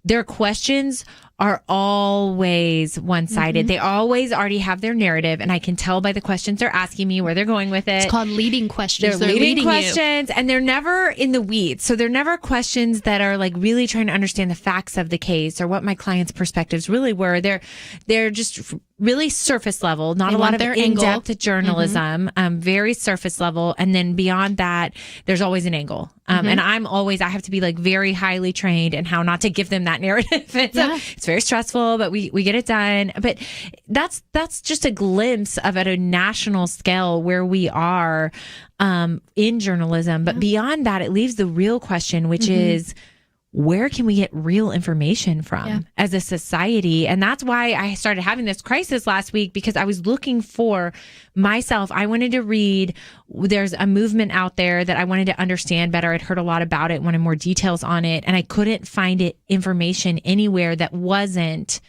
their questions are always one-sided. They always already have their narrative, and I can tell by the questions they're asking me where they're going with it. It's called leading questions. They're leading questions, and they're never in the weeds. So they're never questions that are like really trying to understand the facts of the case or what my client's perspectives really were. They're just really surface level, not a lot of in-depth journalism, very surface level. And then beyond that, there's always an angle. And I have to be like very highly trained in how not to give them that narrative. So it's very stressful, but we get it done. But that's just a glimpse of at a national scale where we are in journalism. But beyond that, it leaves the real question, which is, where can we get real information from as a society? And that's why I started having this crisis last week, because I was looking for myself. I wanted to read. There's a movement out there that I wanted to understand better. I'd heard a lot about it, wanted more details on it, and I couldn't find information anywhere that wasn't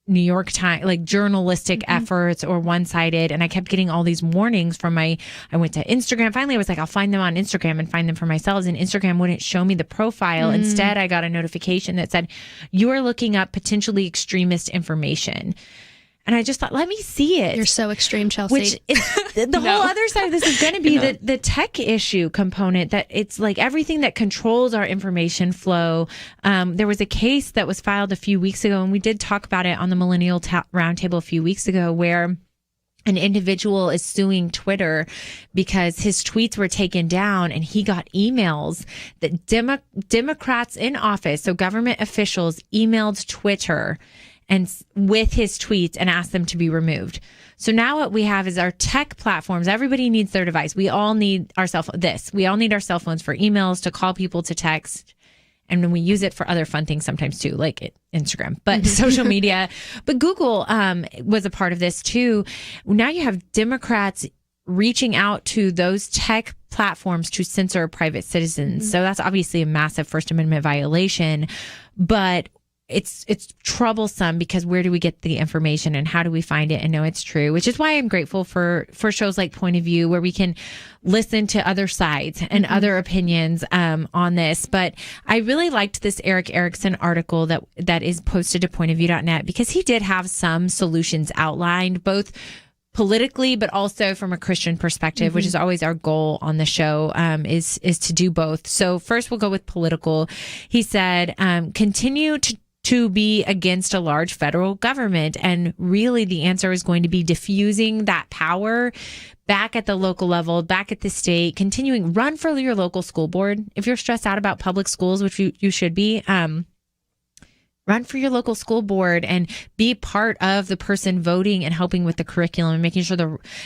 New York Times, like journalistic efforts or one-sided. And I kept getting all these warnings from I went to Instagram. Finally, I was like, I'll find them on Instagram and find them for myself. And Instagram wouldn't show me the profile. Instead, I got a notification that said, you are looking up potentially extremist information. And I just thought, let me see it. You're so extreme, Chelsey. Which is, the whole other side of this is going to be the tech issue component, that it's like everything that controls our information flow. There was a case that was filed a few weeks ago, and we did talk about it on the Millennial Roundtable a few weeks ago, where an individual is suing Twitter because his tweets were taken down, and he got emails that Democrats in office, so government officials, emailed Twitter and with his tweets and asked them to be removed. So now what we have is our tech platforms. Everybody needs their device. We all need our cell phone. We all need our cell phones for emails, to call people, to text. And then we use it for other fun things sometimes too, like Instagram, but social media. But Google was a part of this too. Now you have Democrats reaching out to those tech platforms to censor private citizens. So that's obviously a massive First Amendment violation. But it's troublesome because where do we get the information and how do we find it and know it's true? Which is why I'm grateful for shows like Point of View, where we can listen to other sides and other opinions on this. But I really liked this Eric Erickson article that is posted to pointofview.net, because he did have some solutions outlined, both politically, but also from a Christian perspective, which is always our goal on the show, is to do both. So first we'll go with political. He said, continue to be against a large federal government. And really the answer is going to be diffusing that power back at the local level, back at the state, continuing, run for your local school board. If you're stressed out about public schools, which you should be, run for your local school board and be part of the person voting and helping with the curriculum and making sure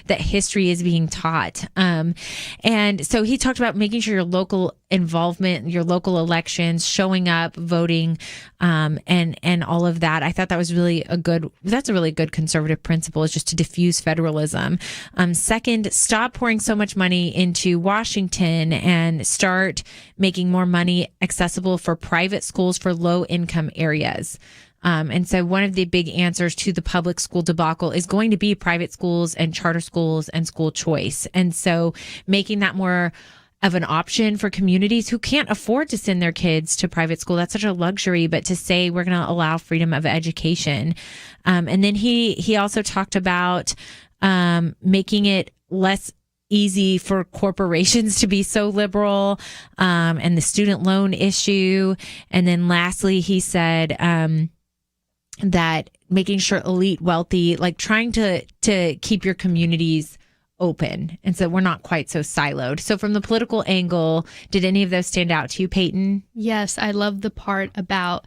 that history is being taught. And so he talked about making sure your local involvement, your local elections, showing up, voting, and all of that. I thought that was that's a really good conservative principle, is just to diffuse federalism. Second, stop pouring so much money into Washington and start making more money accessible for private schools for low income areas. And so one of the big answers to the public school debacle is going to be private schools and charter schools and school choice. And so making that more of an option for communities who can't afford to send their kids to private school. That's such a luxury, but to say we're going to allow freedom of education. And then he also talked about making it less easy for corporations to be so liberal, and the student loan issue. And then lastly, he said that making sure elite, wealthy, like trying to keep your communities open. And so we're not quite so siloed. So from the political angle, did any of those stand out to you, Peyton? Yes, I love the part about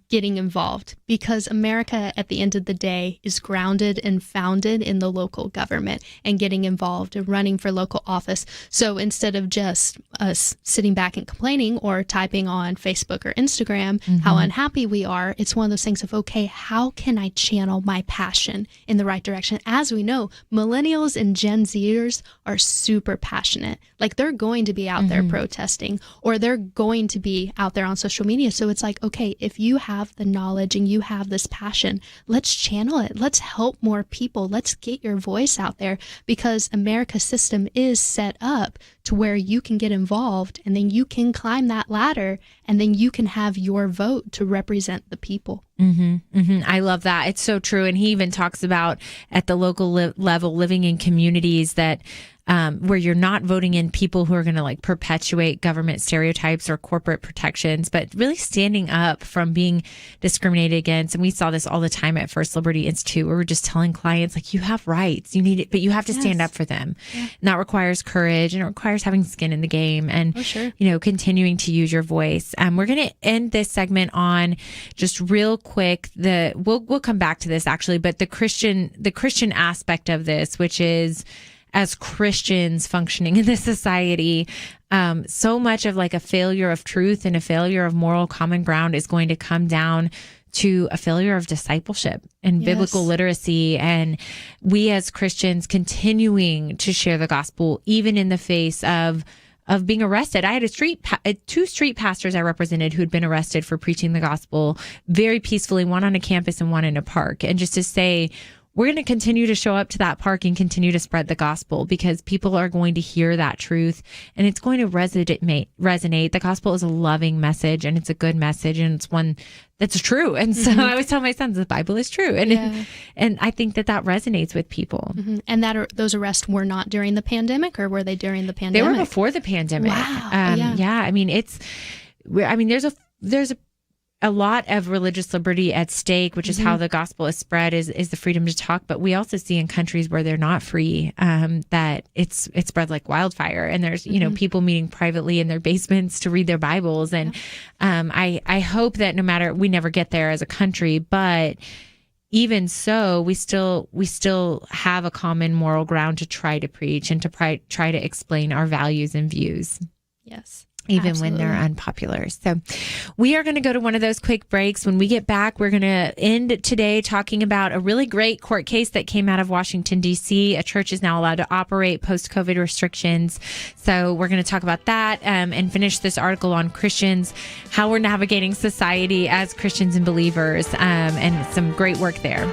getting involved, because America at the end of the day is grounded and founded in the local government, and getting involved and running for local office. So instead of just us sitting back and complaining or typing on Facebook or Instagram how unhappy we are, it's one of those things of, okay, how can I channel my passion in the right direction? As we know, millennials and Gen Zers are super passionate. Like, they're going to be out there protesting, or they're going to be out there on social media. So it's like, okay, if you have the knowledge and you have this passion, let's channel it. Let's help more people. Let's get your voice out there, because America's system is set up to where you can get involved, and then you can climb that ladder, and then you can have your vote to represent the people. I love that. It's so true. And he even talks about at the local level, living in communities that where you're not voting in people who are going to like perpetuate government stereotypes or corporate protections, but really standing up from being discriminated against. And we saw this all the time at First Liberty Institute, where we're just telling clients, like, you have rights, you need it, but you have to stand up for them. Yeah. And that requires courage, and it requires having skin in the game, and continuing to use your voice. We're going to end this segment on just real quick. We'll come back to this actually, but the Christian aspect of this, which is, as Christians functioning in this society, so much of like a failure of truth and a failure of moral common ground is going to come down to a failure of discipleship and biblical literacy. And we as Christians continuing to share the gospel, even in the face of being arrested. I had two street pastors I represented who'd been arrested for preaching the gospel very peacefully, one on a campus and one in a park. And just to say, we're going to continue to show up to that park and continue to spread the gospel, because people are going to hear that truth, and it's going to resonate. The gospel is a loving message, and it's a good message, and it's one that's true. And so I always tell my sons, the Bible is true. And I think that resonates with people. And those arrests were not during the pandemic, or were they during the pandemic? They were before the pandemic. Wow. I mean, there's a lot of religious liberty at stake, which is how the gospel is spread, is the freedom to talk. But we also see in countries where they're not free, that it's spread like wildfire. And there's, people meeting privately in their basements to read their Bibles. And I hope that we never get there as a country, but even so, we still have a common moral ground to try to preach and to try to explain our values and views. Yes. Even Absolutely. when they're unpopular. So we are going to go to one of those quick breaks. When we get back, we're going to end today talking about a really great court case that came out of Washington, D.C. A church is now allowed to operate post-COVID restrictions. So we're going to talk about that and finish this article on Christians, how we're navigating society as Christians and believers, and some great work there.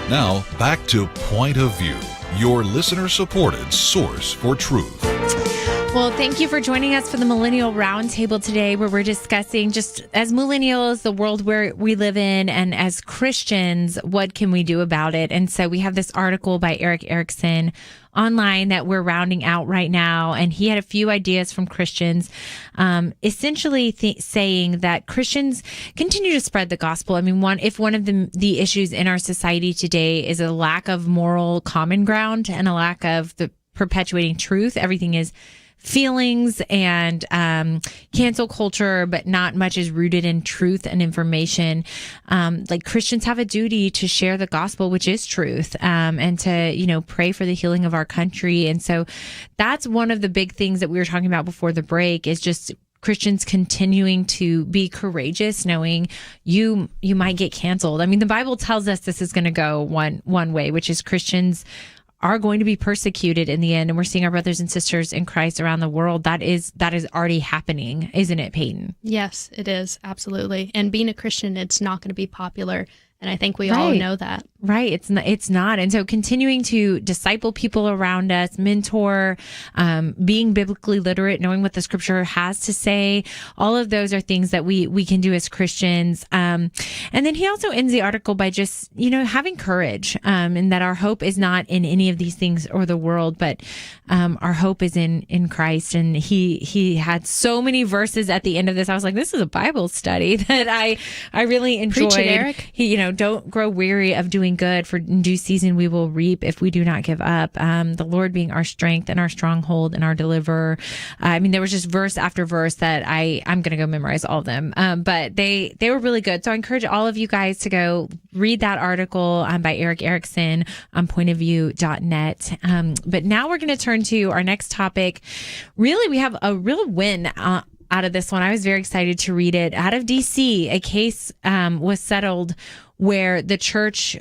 Now, back to Point of View, your listener-supported source for truth. Well, thank you for joining us for the Millennial Roundtable today, where we're discussing, just as millennials, the world where we live in, and as Christians, what can we do about it? And so we have this article by Eric Erickson online that we're rounding out right now, and he had a few ideas from Christians, essentially saying that Christians continue to spread the gospel. I mean, if one of the issues in our society today is a lack of moral common ground and a lack of the perpetuating truth, everything is feelings and cancel culture, but not much is rooted in truth and information. Like Christians have a duty to share the gospel, which is truth, and to, pray for the healing of our country. And so that's one of the big things that we were talking about before the break, is just Christians continuing to be courageous, knowing you might get canceled. I mean, the Bible tells us this is going to go one way, which is Christians are going to be persecuted in the end. And we're seeing our brothers and sisters in Christ around the world. That is already happening, isn't it, Peyton? Yes, it is. Absolutely. And being a Christian, it's not going to be popular. And I think we all know that. Right. It's not. And so continuing to disciple people around us, mentor, being biblically literate, knowing what the scripture has to say, all of those are things that we can do as Christians. And then he also ends the article by just, having courage, and that our hope is not in any of these things or the world, but our hope is in Christ. And he had so many verses at the end of this. I was like, this is a Bible study that I really enjoyed. Preach it, Eric. Don't grow weary of doing good, for in due season we will reap if we do not give up. The Lord being our strength and our stronghold and our deliverer. There was just verse after verse that I'm going to go memorize all of them. But they were really good. So I encourage all of you guys to go read that article by Eric Erickson on pointofview.net. But now we're going to turn to our next topic. Really, we have a real win out of this one. I was very excited to read it. Out of DC, a case was settled where the church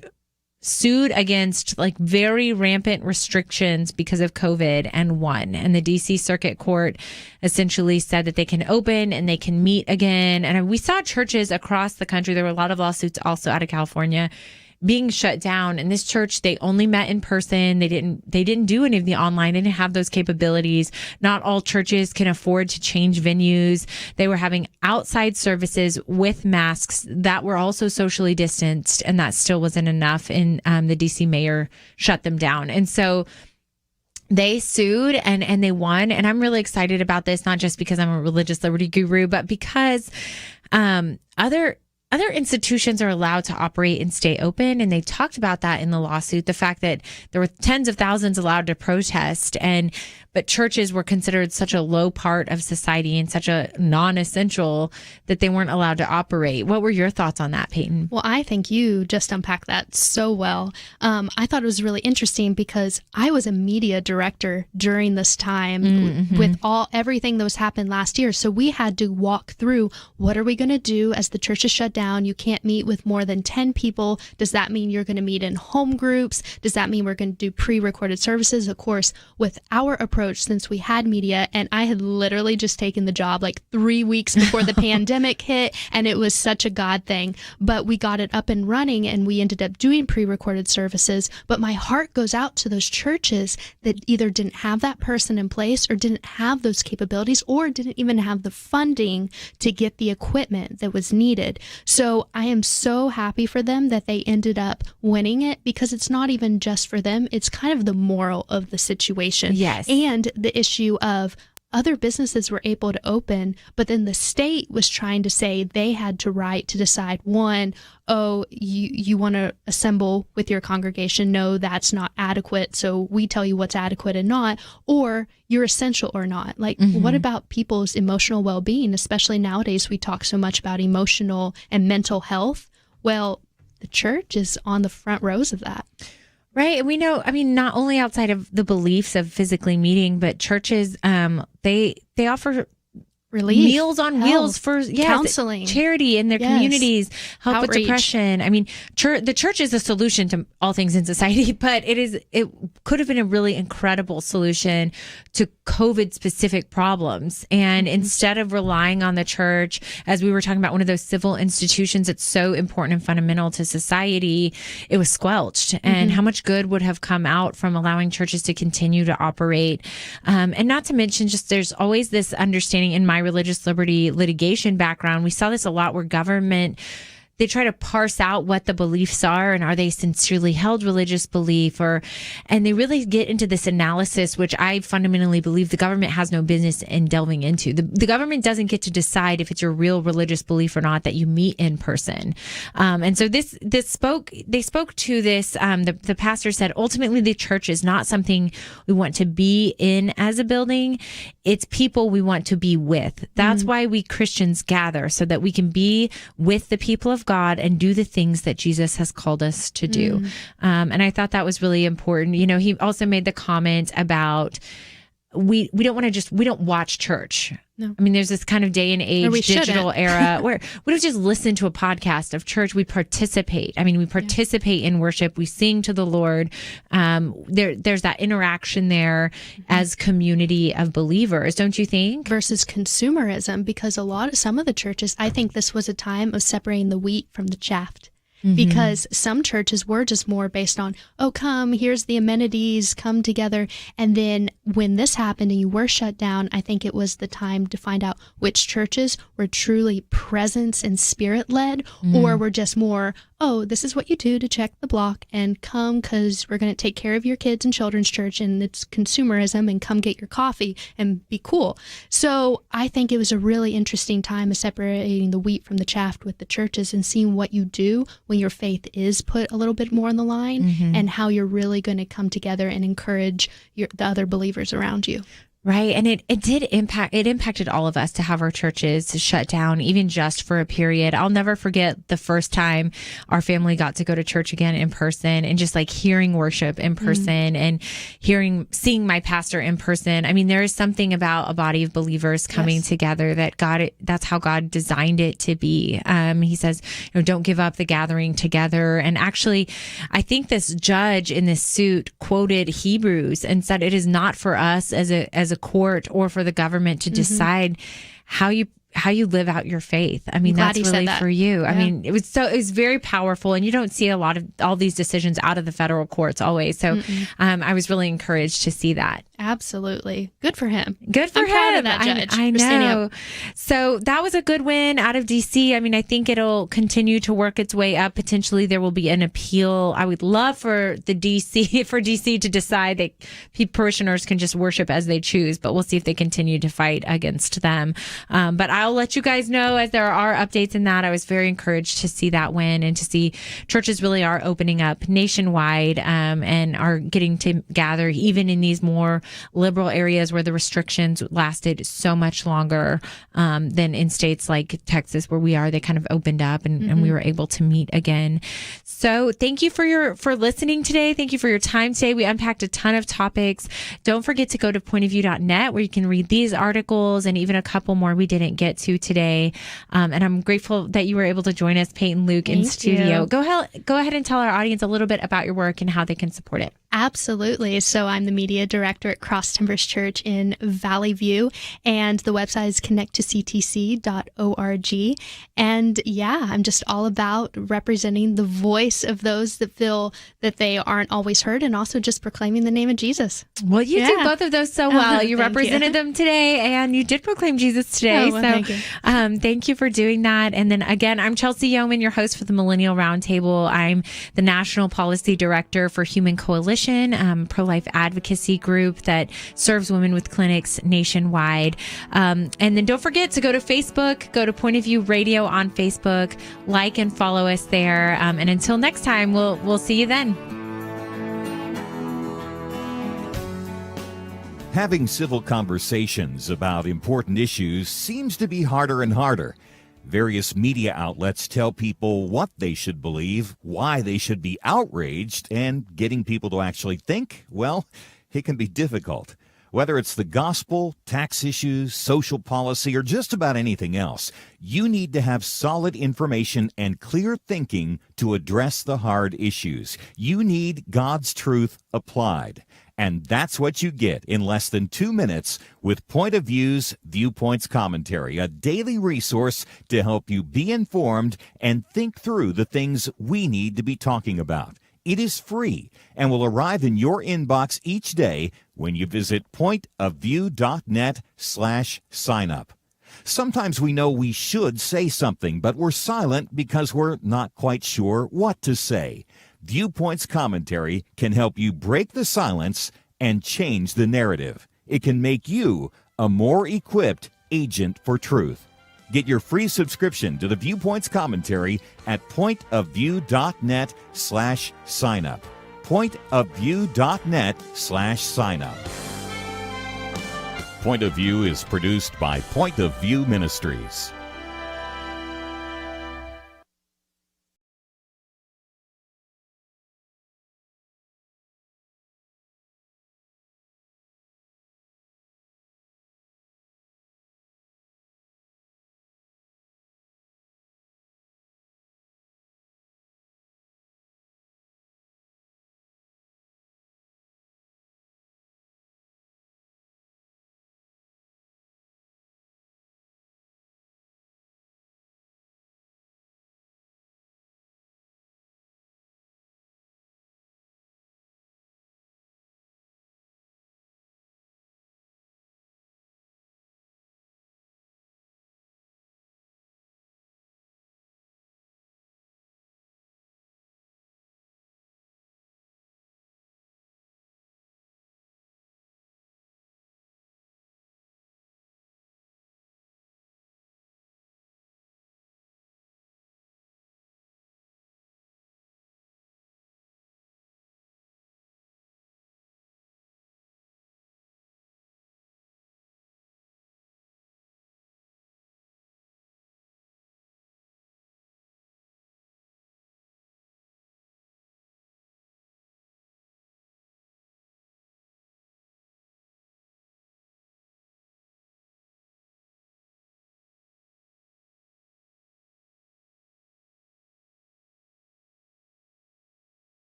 sued against very rampant restrictions because of COVID and won. And the DC Circuit Court essentially said that they can open and they can meet again. And we saw churches across the country. There were a lot of lawsuits also out of California being shut down. And this church, they only met in person. They didn't do any of the online. They didn't have those capabilities. Not all churches can afford to change venues. They were having outside services with masks that were also socially distanced, and that still wasn't enough. And the DC mayor shut them down. And so they sued and they won. And I'm really excited about this, not just because I'm a religious liberty guru, but because other institutions are allowed to operate and stay open. And they talked about that in the lawsuit, the fact that there were tens of thousands allowed to protest, but churches were considered such a low part of society and such a non-essential that they weren't allowed to operate. What were your thoughts on that, Peyton? Well, I think you just unpacked that so well. I thought it was really interesting because I was a media director during this time with everything that was happened last year. So we had to walk through, what are we going to do as the church is shut down? You can't meet with more than 10 people. Does that mean you're going to meet in home groups? Does that mean we're going to do pre-recorded services? Of course, with our approach, since we had media, and I had literally just taken the job 3 weeks before the pandemic hit, and it was such a God thing. But we got it up and running, and we ended up doing pre-recorded services. But my heart goes out to those churches that either didn't have that person in place or didn't have those capabilities or didn't even have the funding to get the equipment that was needed. So I am so happy for them that they ended up winning it, because it's not even just for them. It's kind of the moral of the situation. Yes. And the issue of other businesses were able to open, but then the state was trying to say they had to right to decide, one, you want to assemble with your congregation. No, that's not adequate. So we tell you what's adequate and not, or you're essential or not. What about people's emotional well-being? Especially nowadays, we talk so much about emotional and mental health. Well, the church is on the front rows of that. Right. We know, not only outside of the beliefs of physically meeting, but churches, they offer relief, Meals on Wheels for counseling, charity in their communities, help outreach. With depression. The church is a solution to all things in society, but it could have been a really incredible solution to COVID specific problems. And instead of relying on the church, as we were talking about, one of those civil institutions that's so important and fundamental to society, it was squelched. And how much good would have come out from allowing churches to continue to operate. And not to mention, just there's always this understanding in my religious liberty litigation background. We saw this a lot where government, they try to parse out what the beliefs are and are they sincerely held religious belief, and they really get into this analysis, which I fundamentally believe the government has no business in delving into. The government doesn't get to decide if it's your real religious belief or not that you meet in person. And so they spoke to this. The pastor said, ultimately the church is not something we want to be in as a building. It's people we want to be with. That's why we Christians gather, so that we can be with the people of God and do the things that Jesus has called us to do. And I thought that was really important. He also made the comment about we don't watch church. No. I mean, there's this kind of day and age digital shouldn't. era where we don't just listen to a podcast of church. We participate. I mean, we participate in worship. We sing to the Lord. There's that interaction there as community of believers, don't you think? Versus consumerism, because some of the churches, I think this was a time of separating the wheat from the chaff. Because some churches were just more based on, oh, come, here's the amenities, come together. And then when this happened and you were shut down, I think it was the time to find out which churches were truly presence and spirit led, or were just more, oh, this is what you do to check the block and come because we're going to take care of your kids in children's church and it's consumerism and come get your coffee and be cool. So I think it was a really interesting time of separating the wheat from the chaff with the churches and seeing what you do when your faith is put a little bit more on the line and how you're really going to come together and encourage the other believers around you. Right. And it impacted all of us to have our churches shut down, even just for a period. I'll never forget the first time our family got to go to church again in person and just like hearing worship in person and seeing my pastor in person. I mean, there is something about a body of believers coming together that's how God designed it to be. He says, don't give up the gathering together. And actually, I think this judge in this suit quoted Hebrews and said it is not for us as a court or for the government to decide how you live out your faith. I mean, that's really for you. Yeah. I mean, it was very powerful, and you don't see a lot of all these decisions out of the federal courts always. So I was really encouraged to see that. Absolutely. Good for him. Good for I'm him. proud of that judge. I know. So that was a good win out of D.C. I mean, I think it'll continue to work its way up. Potentially there will be an appeal. I would love for D.C. to decide that parishioners can just worship as they choose, but we'll see if they continue to fight against them. But I'll let you guys know as there are updates in that. I was very encouraged to see that win and to see churches really are opening up nationwide and are getting to gather even in these more liberal areas where the restrictions lasted so much longer than in states like Texas where we are. They kind of opened up and we were able to meet again. So thank you for listening today. Thank you for your time today. We unpacked a ton of topics. Don't forget to go to pointofview.net where you can read these articles and even a couple more we didn't get to today. And I'm grateful that you were able to join us, Peyton, Luke, in studio. Go ahead and tell our audience a little bit about your work and how they can support it. Absolutely. So I'm the media director at Cross Timbers Church in Valley View, and the website is connecttoctc.org. And I'm just all about representing the voice of those that feel that they aren't always heard, and also just proclaiming the name of Jesus. Well, you did both of those so well. You represented them today, and you did proclaim Jesus today. Thank you. Thank you for doing that. And then again, I'm Chelsey Youman, your host for the Millennial Roundtable. I'm the National Policy Director for Human Coalition, pro-life advocacy group that serves women with clinics nationwide. And then don't forget to go to Facebook, go to Point of View Radio on Facebook, like and follow us there. And until next time, we'll see you then. Having civil conversations about important issues seems to be harder and harder. Various media outlets tell people what they should believe, why they should be outraged, and getting people to actually think, well, it can be difficult. Whether it's the gospel, tax issues, social policy, or just about anything else, you need to have solid information and clear thinking to address the hard issues. You need God's truth applied. And that's what you get in less than 2 minutes with Point of View's Viewpoints Commentary, a daily resource to help you be informed and think through the things we need to be talking about. It is free and will arrive in your inbox each day when you visit pointofview.net/signup. Sometimes we know we should say something, but we're silent because we're not quite sure what to say. Viewpoints Commentary can help you break the silence and change the narrative. It can make you a more equipped agent for truth. Get your free subscription to the Viewpoints Commentary at pointofview.net/signup. pointofview.net/signup. Point of View is produced by Point of View Ministries.